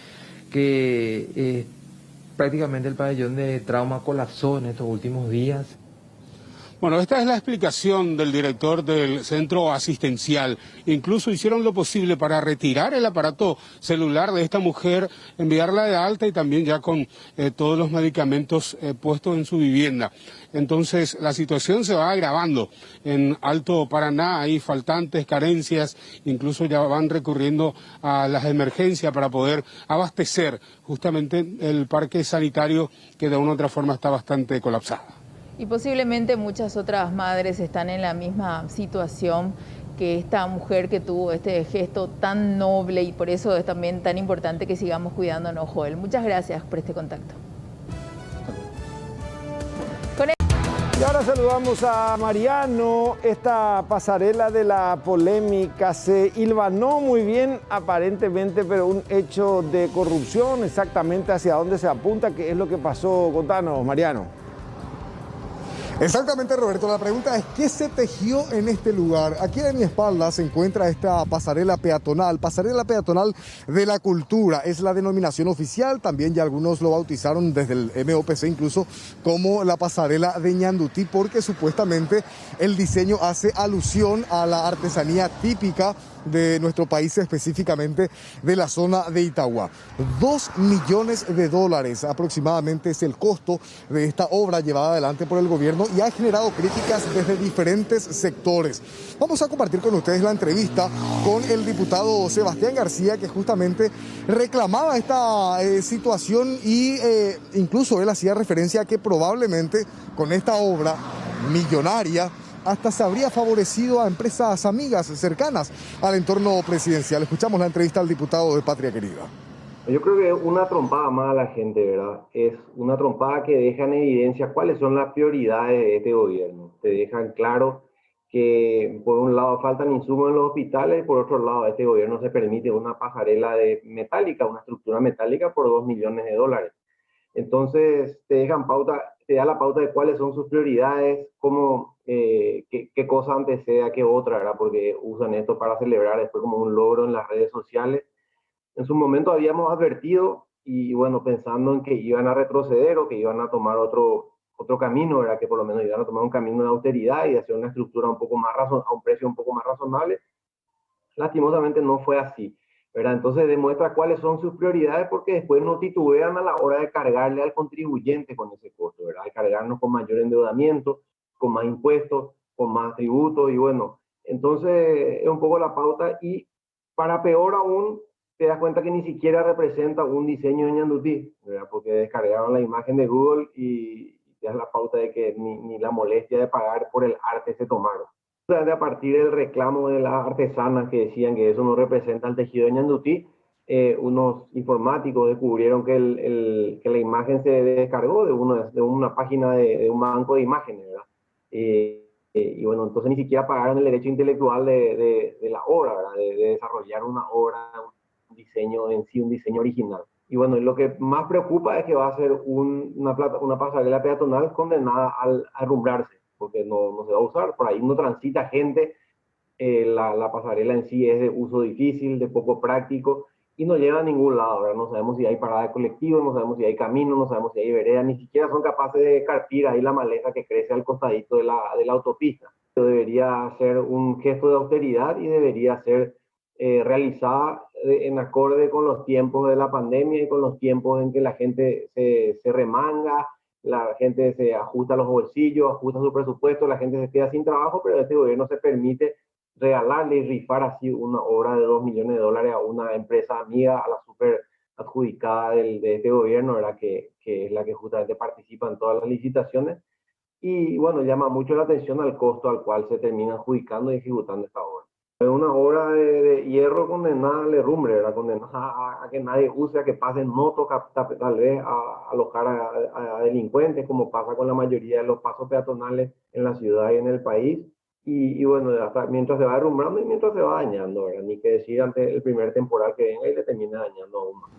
prácticamente el pabellón de trauma colapsó en estos últimos días. Bueno, esta es la explicación del director del centro asistencial. Incluso hicieron lo posible para retirar el aparato celular de esta mujer, enviarla de alta y también ya con todos los medicamentos puestos en su vivienda. Entonces la situación se va agravando. En Alto Paraná hay faltantes, carencias, incluso ya van recurriendo a las emergencias para poder abastecer justamente el parque sanitario que de una u otra forma está bastante colapsado. Y posiblemente muchas otras madres están en la misma situación que esta mujer que tuvo este gesto tan noble y por eso es también tan importante que sigamos cuidándonos, Joel. Muchas gracias por este contacto. Y ahora saludamos a Mariano. Esta pasarela de la polémica se hilvanó muy bien aparentemente, pero un hecho de corrupción, exactamente hacia dónde se apunta, qué es lo que pasó. Contanos, Mariano. Exactamente, Roberto. La pregunta es, ¿qué se tejió en este lugar? Aquí a mi espalda se encuentra esta pasarela peatonal de la cultura. Es la denominación oficial, también ya algunos lo bautizaron desde el MOPC incluso como la pasarela de Ñandutí, porque supuestamente el diseño hace alusión a la artesanía típica de nuestro país, específicamente de la zona de Itagua. $2 millones aproximadamente es el costo de esta obra llevada adelante por el gobierno y ha generado críticas desde diferentes sectores. Vamos a compartir con ustedes la entrevista con el diputado Sebastián García, que justamente reclamaba esta situación y incluso él hacía referencia a que probablemente con esta obra millonaria hasta se habría favorecido a empresas amigas cercanas al entorno presidencial. Escuchamos la entrevista al diputado de Patria Querida. Yo creo que una trompada más a la gente, ¿verdad? Es una trompada que deja en evidencia cuáles son las prioridades de este gobierno. Te dejan claro que por un lado faltan insumos en los hospitales y por otro lado este gobierno se permite una pasarela metálica, una estructura metálica por $2 millones. Entonces te dejan te da la pauta de cuáles son sus prioridades, cómo, qué cosa antecede a qué otra, ¿verdad? Porque usan esto para celebrar después como un logro en las redes sociales. En su momento habíamos advertido y bueno, pensando en que iban a retroceder o que iban a tomar otro camino, ¿verdad? Que por lo menos iban a tomar un camino de austeridad y hacer una estructura un poco más a un precio un poco más razonable. Lastimosamente no fue así, ¿verdad? Entonces demuestra cuáles son sus prioridades porque después no titubean a la hora de cargarle al contribuyente con ese costo, ¿verdad? De cargarnos con mayor endeudamiento, con más impuestos, con más tributos y bueno, entonces es un poco la pauta y para peor aún te das cuenta que ni siquiera representa un diseño de Ñandutí, ¿verdad? Porque descargaron la imagen de Google y te das la pauta de que ni la molestia de pagar por el arte se tomaron. A partir del reclamo de las artesanas que decían que eso no representa el tejido de Ñandutí, unos informáticos descubrieron que la imagen se descargó de una página de un banco de imágenes, ¿verdad? Y bueno, entonces ni siquiera pagaron el derecho intelectual de la obra, ¿verdad? De desarrollar una obra, un diseño en sí, un diseño original. Y bueno, lo que más preocupa es que va a ser una pasarela peatonal condenada a arrumbrarse, porque no se va a usar, por ahí no transita gente, la pasarela en sí es de uso difícil, de poco práctico, y no llega a ningún lado, ¿verdad? No sabemos si hay parada de colectivo, no sabemos si hay camino, no sabemos si hay vereda, ni siquiera son capaces de carpir ahí la maleza que crece al costadito de la autopista. Debería ser un gesto de austeridad y debería ser realizada en acorde con los tiempos de la pandemia y con los tiempos en que la gente se remanga, la gente se ajusta los bolsillos, ajusta su presupuesto, la gente se queda sin trabajo, pero este gobierno se permite regalarle y rifar así una obra de $2 millones a una empresa amiga, a la super adjudicada de este gobierno, ¿verdad? Que es la que justamente participa en todas las licitaciones. Y bueno, llama mucho la atención al costo al cual se termina adjudicando y ejecutando esta obra. Es una obra de hierro condenada al derrumbe, ¿verdad? Condenada a que nadie use, a que pasen motos, tal vez a alojar a delincuentes, como pasa con la mayoría de los pasos peatonales en la ciudad y en el país. Y bueno, hasta mientras se va derrumbando y mientras se va dañando, ¿verdad? Ni que decir ante el primer temporal que venga y le termine dañando aún más.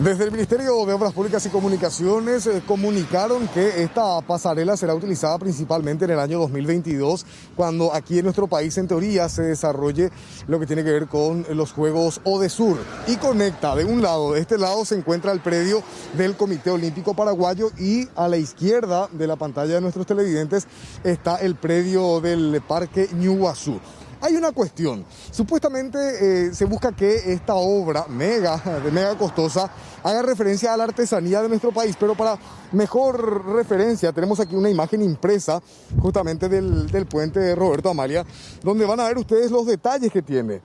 Desde el Ministerio de Obras Públicas y Comunicaciones comunicaron que esta pasarela será utilizada principalmente en el año 2022, cuando aquí en nuestro país en teoría se desarrolle lo que tiene que ver con los Juegos Odesur y conecta de un lado, de este lado se encuentra el predio del Comité Olímpico Paraguayo y a la izquierda de la pantalla de nuestros televidentes está el predio del Parque Ñuguazú. Hay una cuestión, supuestamente se busca que esta obra mega costosa haga referencia a la artesanía de nuestro país, pero para mejor referencia tenemos aquí una imagen impresa justamente del puente de Roberto Amalia, donde van a ver ustedes los detalles que tiene.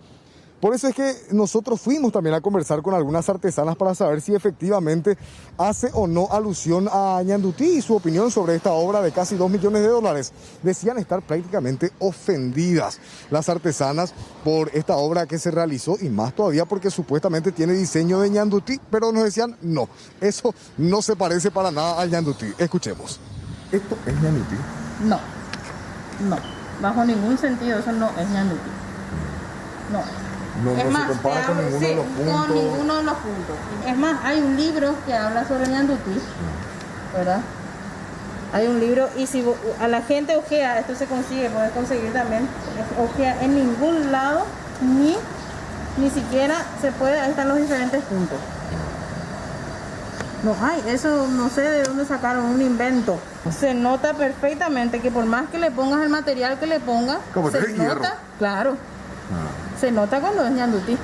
Por eso es que nosotros fuimos también a conversar con algunas artesanas para saber si efectivamente hace o no alusión a Ñandutí y su opinión sobre esta obra de casi $2 millones. Decían estar prácticamente ofendidas las artesanas por esta obra que se realizó y más todavía porque supuestamente tiene diseño de Ñandutí, pero nos decían no, eso no se parece para nada al Ñandutí. Escuchemos. ¿Esto es Ñandutí? No, bajo ningún sentido eso no es Ñandutí. No. No es más, se compara con ninguno de los puntos. Con ninguno de los puntos. Es más, hay un libro que habla sobre Ñandutí, ¿verdad? Hay un libro, y si a la gente ojea, esto se consigue, puede conseguir también, ojea en ningún lado, ni siquiera se puede, ahí están los diferentes puntos. No hay, eso no sé de dónde sacaron un invento. Se nota perfectamente que por más que le pongas el material que le pongas, se nota, claro. Se nota cuando es Ñandutí.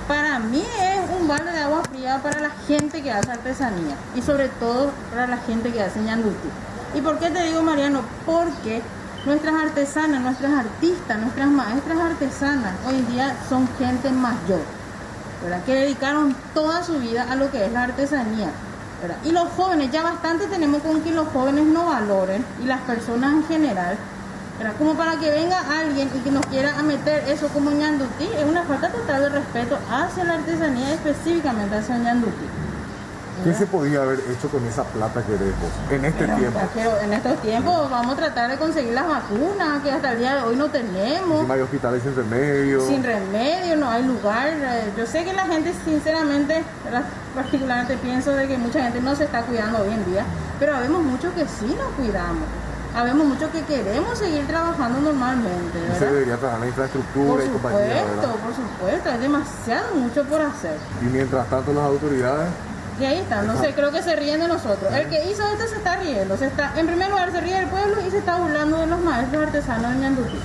Para mí es un balde de agua fría para la gente que hace artesanía y sobre todo para la gente que hace Ñandutí. ¿Y por qué te digo, Mariano? Porque nuestras artesanas, nuestras artistas, nuestras maestras artesanas hoy en día son gente mayor, ¿verdad? Que dedicaron toda su vida a lo que es la artesanía, ¿verdad? Y los jóvenes, ya bastante tenemos con que los jóvenes no valoren y las personas en general, ¿verdad? Como para que venga alguien y que nos quiera meter eso como Ñandutí, es una falta total de respeto hacia la artesanía y específicamente hacia Ñandutí. ¿Qué se podía haber hecho con esa plata que dejó en este tiempo? Pero en estos tiempos vamos a tratar de conseguir las vacunas que hasta el día de hoy no tenemos. Encima hay hospitales sin remedio. Sin remedio, no hay lugar. Yo sé que la gente sinceramente, particularmente pienso de que mucha gente no se está cuidando hoy en día, pero habemos muchos que sí nos cuidamos. Habemos muchos que queremos seguir trabajando normalmente, ¿verdad? Se debería trabajar la infraestructura y compañía, ¿verdad? Por supuesto, hay demasiado mucho por hacer. Y mientras tanto las autoridades... Y ahí están, no sé, creo que se ríen de nosotros. El que hizo esto se está riendo, en primer lugar se ríe del pueblo y se está burlando de los maestros artesanos de Ñandutí.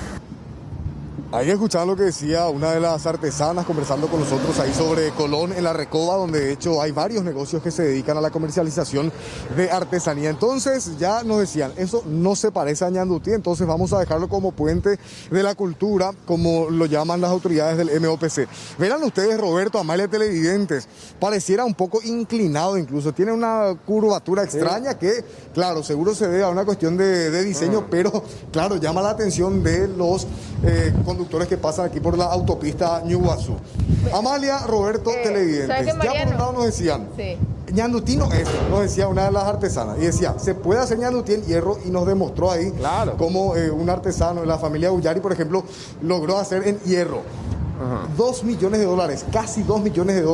Ahí escuchaban lo que decía una de las artesanas conversando con nosotros ahí sobre Colón en la Recoba, donde de hecho hay varios negocios que se dedican a la comercialización de artesanía. Entonces ya nos decían, eso no se parece a Ñandutí, entonces vamos a dejarlo como puente de la cultura, como lo llaman las autoridades del MOPC. Verán ustedes, Roberto, Amalia, televidentes, pareciera un poco inclinado incluso, tiene una curvatura extraña que, claro, seguro se debe a una cuestión de diseño, pero claro, llama la atención de los conductores que pasan aquí por la autopista Ñuguazú. Amalia, Roberto, televidentes. Ya por un lado nos decían, Ñandutí no es, nos decía una de las artesanas, y decía, se puede hacer Ñandutí en hierro, y nos demostró ahí como un artesano de la familia Ullari, por ejemplo, logró hacer en hierro. $2 millones, casi $2 millones,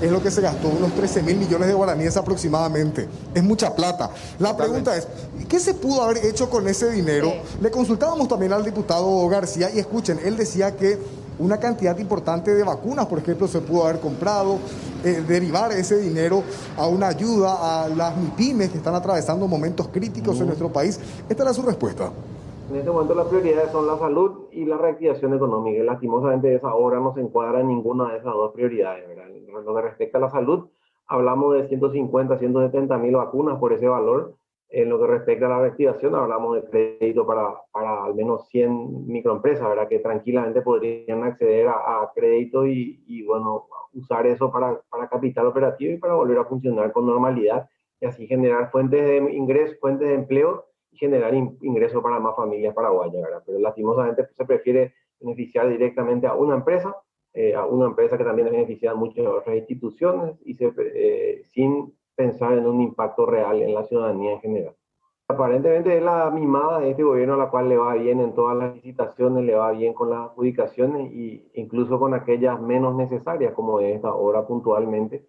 es lo que se gastó, unos 13.000 millones de guaraníes aproximadamente. Es mucha plata. La pregunta es, ¿qué se pudo haber hecho con ese dinero? Le consultábamos también al diputado García y escuchen, él decía que una cantidad importante de vacunas, por ejemplo, se pudo haber comprado, derivar ese dinero a una ayuda a las MIPYMES que están atravesando momentos críticos en nuestro país. Esta era su respuesta. En este momento las prioridades son la salud y la reactivación económica. Y lastimosamente esa obra no se encuadra en ninguna de esas dos prioridades, ¿verdad? En lo que respecta a la salud, hablamos de 150, 170 mil vacunas por ese valor. En lo que respecta a la reactivación, hablamos de crédito para al menos 100 microempresas, ¿verdad? Que tranquilamente podrían acceder a crédito y, bueno, usar eso para capital operativo y para volver a funcionar con normalidad y así generar fuentes de ingresos, fuentes de empleo y generar ingresos para más familias paraguayas, ¿verdad? Pero lastimosamente se prefiere beneficiar directamente a una empresa que también beneficia a muchas otras instituciones y sin pensar en un impacto real en la ciudadanía en general. Aparentemente es la mimada de este gobierno a la cual le va bien en todas las licitaciones, le va bien con las adjudicaciones e incluso con aquellas menos necesarias como esta obra puntualmente,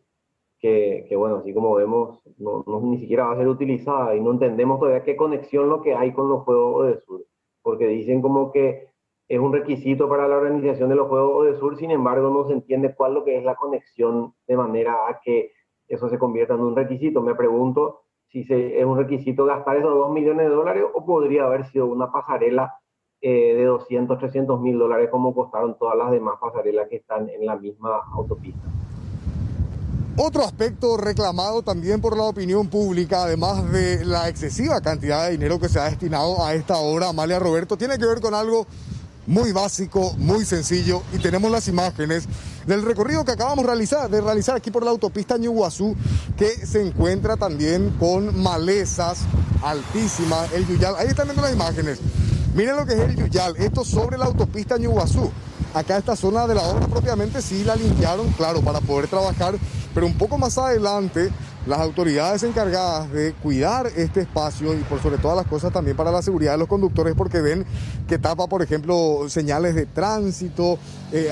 que bueno, así como vemos, ni siquiera va a ser utilizada y no entendemos todavía qué conexión lo que hay con los Juegos Odesur, porque dicen como que es un requisito para la organización de los Juegos Odesur, sin embargo no se entiende cuál es lo que es la conexión de manera a que eso se convierta en un requisito. Me pregunto si es un requisito gastar esos $2 millones o podría haber sido una pasarela de 200, 300 mil dólares como costaron todas las demás pasarelas que están en la misma autopista. Otro aspecto reclamado también por la opinión pública, además de la excesiva cantidad de dinero que se ha destinado a esta obra, Amalia, Roberto, tiene que ver con algo muy básico, muy sencillo, y tenemos las imágenes del recorrido que acabamos de realizar aquí por la autopista Ñuguazú, que se encuentra también con malezas altísimas, el Yuyal. Ahí están viendo las imágenes. Miren lo que es el Yuyal, esto sobre la autopista Ñuguazú. Acá esta zona de la obra propiamente sí la limpiaron, claro, para poder trabajar, pero un poco más adelante las autoridades encargadas de cuidar este espacio y por sobre todas las cosas también para la seguridad de los conductores, porque ven que tapa, por ejemplo, señales de tránsito.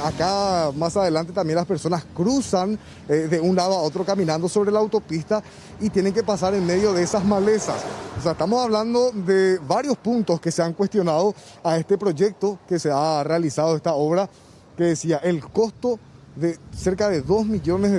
Acá más adelante también las personas cruzan de un lado a otro caminando sobre la autopista y tienen que pasar en medio de esas malezas. O sea, estamos hablando de varios puntos que se han cuestionado a este proyecto que se ha realizado, esta obra, que decía el costo de cerca de $2 millones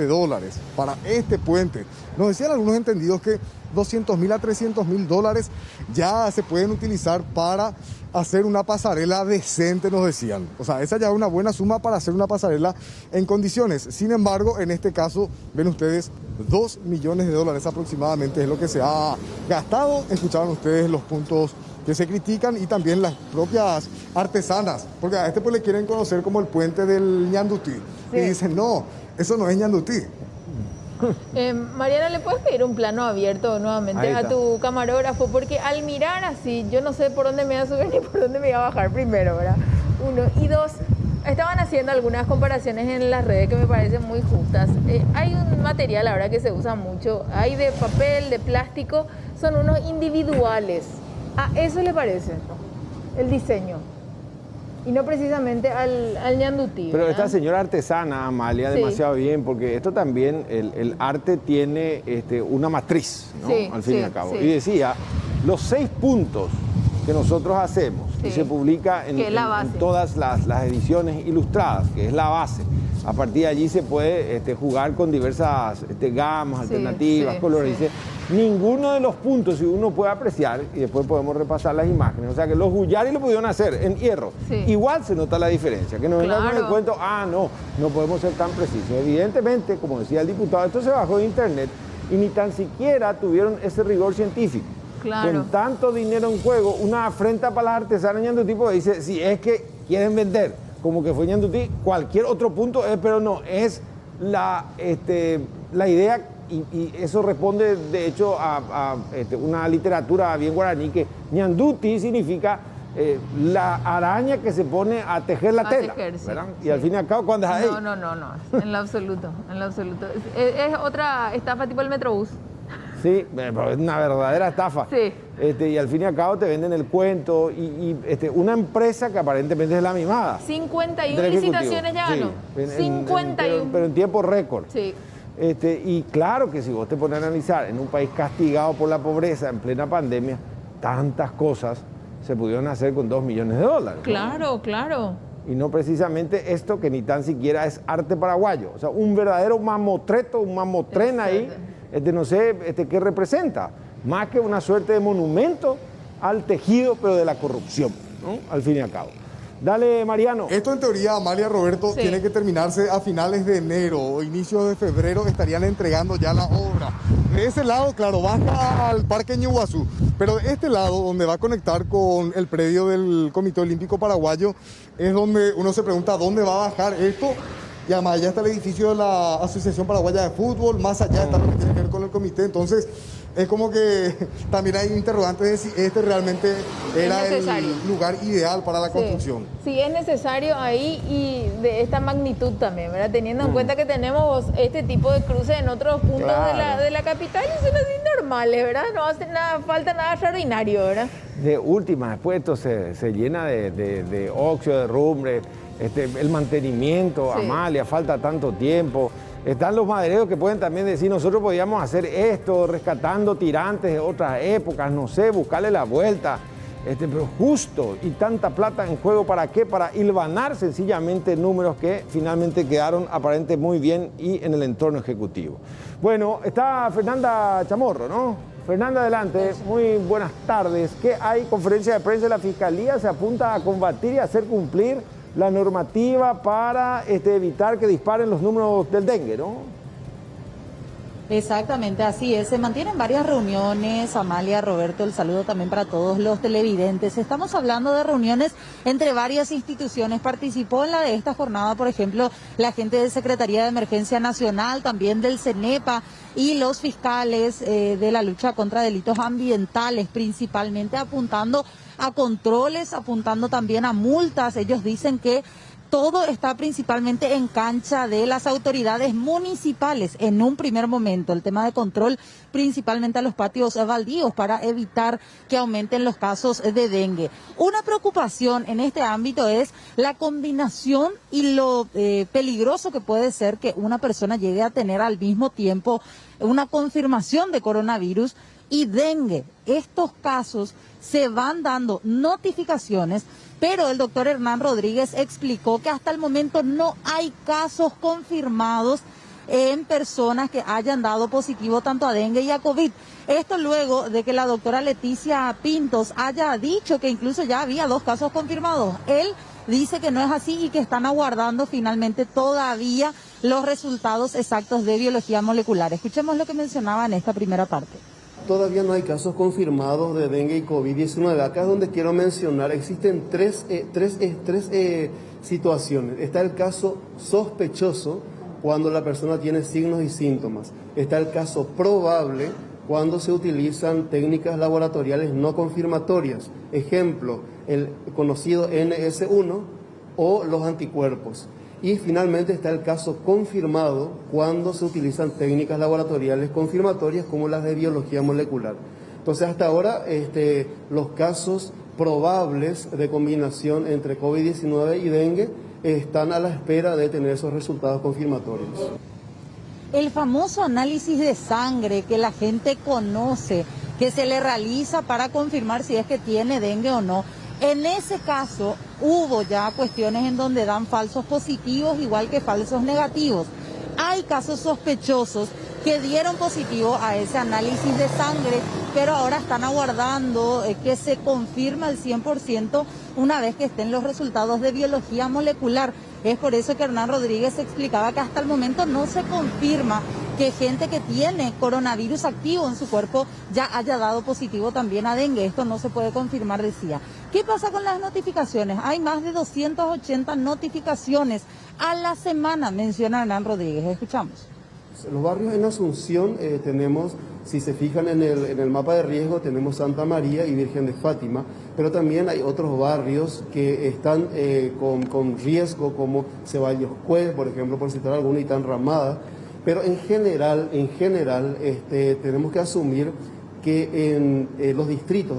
para este puente. Nos decían algunos entendidos que 200.000 a 300.000 dólares ya se pueden utilizar para hacer una pasarela decente, nos decían. O sea, esa ya es una buena suma para hacer una pasarela en condiciones. Sin embargo, en este caso, ven ustedes, $2 millones aproximadamente es lo que se ha gastado. Escuchaban ustedes los puntos que se critican y también las propias artesanas, porque a este pues le quieren conocer como el puente del Ñandutí. Sí. Y dicen, no, eso no es Ñandutí. Mariana, ¿le puedes pedir un plano abierto nuevamente a tu camarógrafo? Porque al mirar así, yo no sé por dónde me voy a subir ni por dónde me voy a bajar primero, ¿verdad? Uno. Y dos, estaban haciendo algunas comparaciones en las redes que me parecen muy justas. Hay un material ahora que se usa mucho, hay de papel, de plástico, son unos individuales. ¿A eso le parece el diseño? Y no precisamente al Ñandutí. Pero esta señora artesana, Amalia, sí, demasiado bien, porque esto también, el arte tiene una matriz, ¿no? Sí, al fin y al cabo. Sí. Y decía, los 6 puntos que nosotros hacemos, sí, y se publica en todas las ediciones ilustradas, que es la base. A partir de allí se puede jugar con diversas gamas, alternativas, colores. Sí. Ninguno de los puntos, si uno puede apreciar, y después podemos repasar las imágenes, o sea que los Guyari lo pudieron hacer en hierro. Sí. Igual se nota la diferencia, que no vengan con el cuento, no podemos ser tan precisos. Evidentemente, como decía el diputado, esto se bajó de internet y ni tan siquiera tuvieron ese rigor científico. Claro. Con tanto dinero en juego, una afrenta para las artesanas Ñandutí, porque dice, si es que quieren vender, como que fue Ñandutí, cualquier otro punto es, pero no, es la idea, y eso responde de hecho a una literatura bien guaraní, que Ñandutí significa la araña que se pone a tejer la tela, tejer, sí, ¿verdad? Y sí, al fin y al cabo, ¿cuándo es ahí? No, en lo absoluto, Es otra estafa tipo el Metrobús. Sí, pero es una verdadera estafa. Sí. Y al fin y al cabo te venden el cuento y una empresa que aparentemente es la mimada. 51 licitaciones ya ganó. Sí, 51. Pero en tiempo récord. Sí. Y claro que si vos te pones a analizar en un país castigado por la pobreza en plena pandemia, tantas cosas se pudieron hacer con $2 millones. Claro, ¿no? Claro. Y no precisamente esto que ni tan siquiera es arte paraguayo. O sea, un verdadero mamotreto, un mamotrén ahí. No sé qué representa, más que una suerte de monumento al tejido, pero de la corrupción, ¿no? Al fin y al cabo. Dale, Mariano. Esto en teoría, Amalia, Roberto, tiene que terminarse a finales de enero o inicios de febrero, estarían entregando ya la obra. De ese lado, claro, baja al Parque Ñuguazú, pero de este lado, donde va a conectar con el predio del Comité Olímpico Paraguayo, es donde uno se pregunta dónde va a bajar esto. Y además allá está el edificio de la Asociación Paraguaya de Fútbol, más allá está lo que tiene que ver con el comité, entonces es como que también hay interrogantes de si este realmente era el lugar ideal para la construcción. Sí, es necesario ahí y de esta magnitud también, ¿verdad? Teniendo en cuenta que tenemos este tipo de cruces en otros puntos de la capital y son así normales, ¿verdad? No hace nada, falta nada extraordinario, ¿verdad? De última, después esto se llena de óxido, de rumbre, el mantenimiento, Amalia, falta tanto tiempo. Están los madereros que pueden también decir, nosotros podíamos hacer esto, rescatando tirantes de otras épocas, no sé, buscarle la vuelta. Pero justo, y tanta plata en juego, ¿para qué? Para hilvanar sencillamente números que finalmente quedaron aparentemente muy bien y en el entorno ejecutivo. Bueno, está Fernanda Chamorro, ¿no? Fernanda, adelante, muy buenas tardes. ¿Qué hay? Conferencia de prensa de la Fiscalía, se apunta a combatir y hacer cumplir la normativa para evitar que disparen los números del dengue, ¿no? Exactamente, así es. Se mantienen varias reuniones, Amalia, Roberto, el saludo también para todos los televidentes. Estamos hablando de reuniones entre varias instituciones. Participó en la de esta jornada, por ejemplo, la gente de Secretaría de Emergencia Nacional, también del CENEPA y los fiscales de la lucha contra delitos ambientales, principalmente apuntando a controles, apuntando también a multas. Ellos dicen que todo está principalmente en cancha de las autoridades municipales en un primer momento. El tema de control principalmente a los patios baldíos para evitar que aumenten los casos de dengue. Una preocupación en este ámbito es la combinación y lo peligroso que puede ser que una persona llegue a tener al mismo tiempo una confirmación de coronavirus y dengue. Estos casos se van dando notificaciones, pero el doctor Hernán Rodríguez explicó que hasta el momento no hay casos confirmados en personas que hayan dado positivo tanto a dengue y a COVID. Esto luego de que la doctora Leticia Pintos haya dicho que incluso ya había 2 casos confirmados. Él dice que no es así y que están aguardando finalmente todavía los resultados exactos de biología molecular. Escuchemos lo que mencionaba en esta primera parte. Todavía no hay casos confirmados de dengue y COVID-19. Acá es donde quiero mencionar, existen tres situaciones. Está el caso sospechoso, cuando la persona tiene signos y síntomas. Está el caso probable, cuando se utilizan técnicas laboratoriales no confirmatorias. Ejemplo, el conocido NS1 o los anticuerpos. Y finalmente está el caso confirmado cuando se utilizan técnicas laboratoriales confirmatorias como las de biología molecular. Entonces hasta ahora los casos probables de combinación entre COVID-19 y dengue están a la espera de tener esos resultados confirmatorios. El famoso análisis de sangre que la gente conoce, que se le realiza para confirmar si es que tiene dengue o no. En ese caso hubo ya cuestiones en donde dan falsos positivos igual que falsos negativos. Hay casos sospechosos que dieron positivo a ese análisis de sangre, pero ahora están aguardando que se confirme al 100% una vez que estén los resultados de biología molecular. Es por eso que Hernán Rodríguez explicaba que hasta el momento no se confirma que gente que tiene coronavirus activo en su cuerpo ya haya dado positivo también a dengue. Esto no se puede confirmar, decía. ¿Qué pasa con las notificaciones? Hay más de 280 notificaciones a la semana, menciona Hernán Rodríguez. Escuchamos. Los barrios en Asunción tenemos, si se fijan en el mapa de riesgo, tenemos Santa María y Virgen de Fátima, pero también hay otros barrios que están con riesgo, como Ceballos Cue, por ejemplo, por citar alguno, y tan Ramada. Pero en general, tenemos que asumir que en los distritos,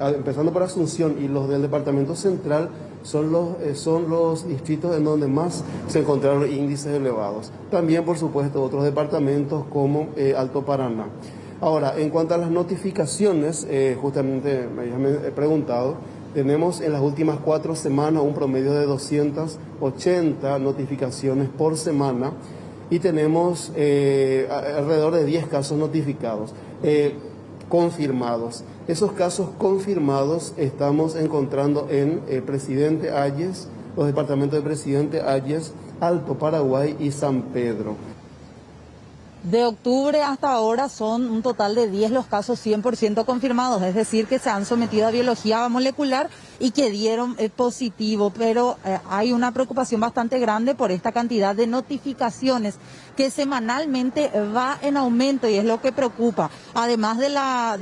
empezando por Asunción y los del Departamento Central, son los distritos en donde más se encontraron índices elevados. También, por supuesto, otros departamentos como Alto Paraná. Ahora, en cuanto a las notificaciones, justamente me he preguntado, tenemos en las últimas 4 semanas un promedio de 280 notificaciones por semana y tenemos alrededor de 10 casos notificados. confirmados. Esos casos confirmados estamos encontrando en Presidente Hayes, los departamentos de Presidente Hayes, Alto Paraguay y San Pedro. De octubre hasta ahora son un total de 10 los casos 100% confirmados, es decir, que se han sometido a biología molecular y que dieron positivo, pero hay una preocupación bastante grande por esta cantidad de notificaciones que semanalmente va en aumento y es lo que preocupa, además de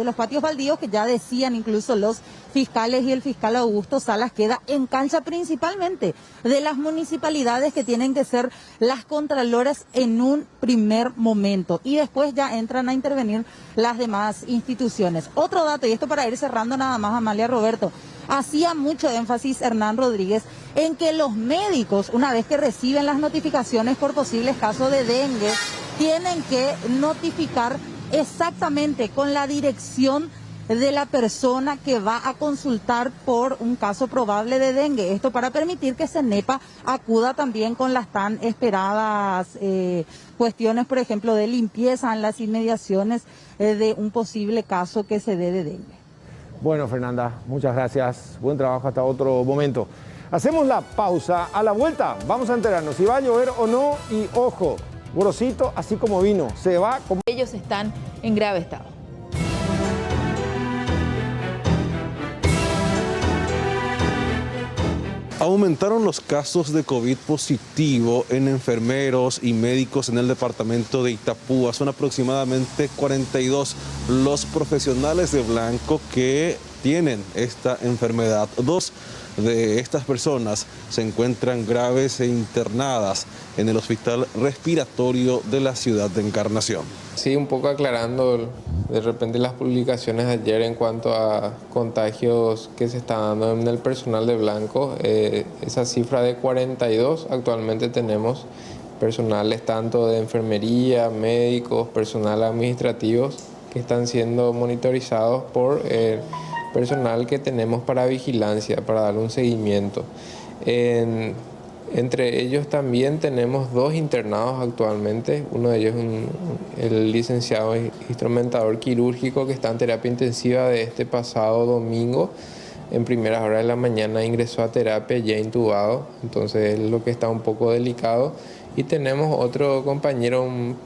los patios baldíos que ya decían incluso los fiscales y el fiscal Augusto Salas, queda en cancha principalmente de las municipalidades que tienen que ser las contraloras en un primer momento y después ya entran a intervenir las demás instituciones. Otro dato, y esto para ir cerrando nada más, Amalia, Roberto, hacía mucho énfasis Hernán Rodríguez en que los médicos, una vez que reciben las notificaciones por posibles casos de dengue, tienen que notificar exactamente con la dirección de la persona que va a consultar por un caso probable de dengue. Esto para permitir que CENEPA acuda también con las tan esperadas cuestiones, por ejemplo, de limpieza en las inmediaciones de un posible caso que se dé de dengue. Bueno, Fernanda, muchas gracias. Buen trabajo hasta otro momento. Hacemos la pausa. A la vuelta vamos a enterarnos si va a llover o no. Y ojo, Gorosito, así como vino, se va como... Ellos están en grave estado. Aumentaron los casos de COVID positivo en enfermeros y médicos en el departamento de Itapúa. Son aproximadamente 42 los profesionales de blanco que tienen esta enfermedad. 2 de estas personas se encuentran graves e internadas en el Hospital Respiratorio de la ciudad de Encarnación. Sí, un poco aclarando de repente las publicaciones de ayer en cuanto a contagios que se están dando en el personal de blanco. Esa cifra de 42, actualmente tenemos personales tanto de enfermería, médicos, personal administrativos que están siendo monitorizados por personal que tenemos para vigilancia, para dar un seguimiento. Entre ellos también tenemos 2 internados actualmente, uno de ellos es el licenciado instrumentador quirúrgico que está en terapia intensiva de este pasado domingo. En primeras horas de la mañana ingresó a terapia ya intubado, entonces es lo que está un poco delicado. Y tenemos otro compañero, un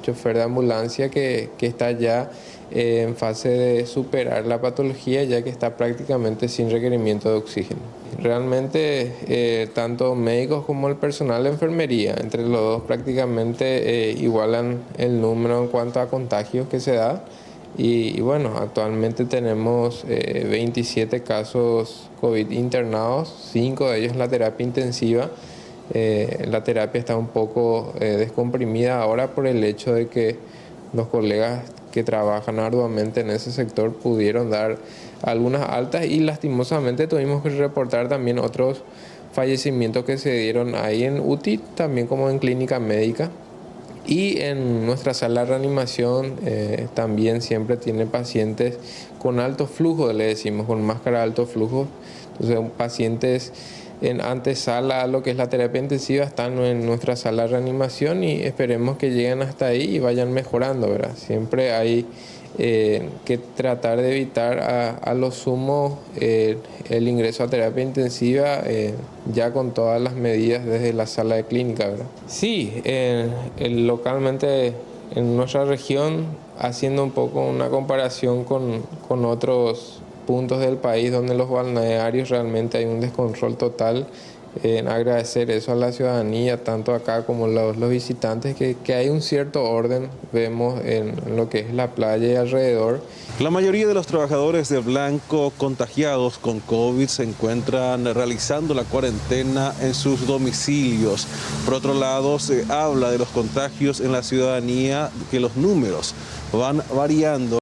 chofer de ambulancia que está ya en fase de superar la patología, ya que está prácticamente sin requerimiento de oxígeno. Realmente tanto médicos como el personal de enfermería, entre los dos prácticamente igualan el número en cuanto a contagios que se da. Y bueno, actualmente tenemos 27 casos COVID internados, 5 de ellos en la terapia intensiva. La terapia está un poco descomprimida ahora por el hecho de que los colegas que trabajan arduamente en ese sector pudieron dar algunas altas y lastimosamente tuvimos que reportar también otros fallecimientos que se dieron ahí en UTI, también como en clínica médica. Y en nuestra sala de reanimación también siempre tiene pacientes con alto flujo, le decimos, con máscara de alto flujo. Entonces pacientes en antesala a lo que es la terapia intensiva están en nuestra sala de reanimación y esperemos que lleguen hasta ahí y vayan mejorando, ¿verdad? Siempre hay que tratar de evitar a lo sumo el ingreso a terapia intensiva ya con todas las medidas desde la sala de clínica, ¿verdad? Sí, localmente en nuestra región, haciendo un poco una comparación con otros puntos del país donde los balnearios realmente hay un descontrol total, agradecer eso a la ciudadanía, tanto acá como los visitantes, que hay un cierto orden, vemos en lo que es la playa y alrededor. La mayoría de los trabajadores de blanco contagiados con COVID se encuentran realizando la cuarentena en sus domicilios. Por otro lado, se habla de los contagios en la ciudadanía, que los números van variando.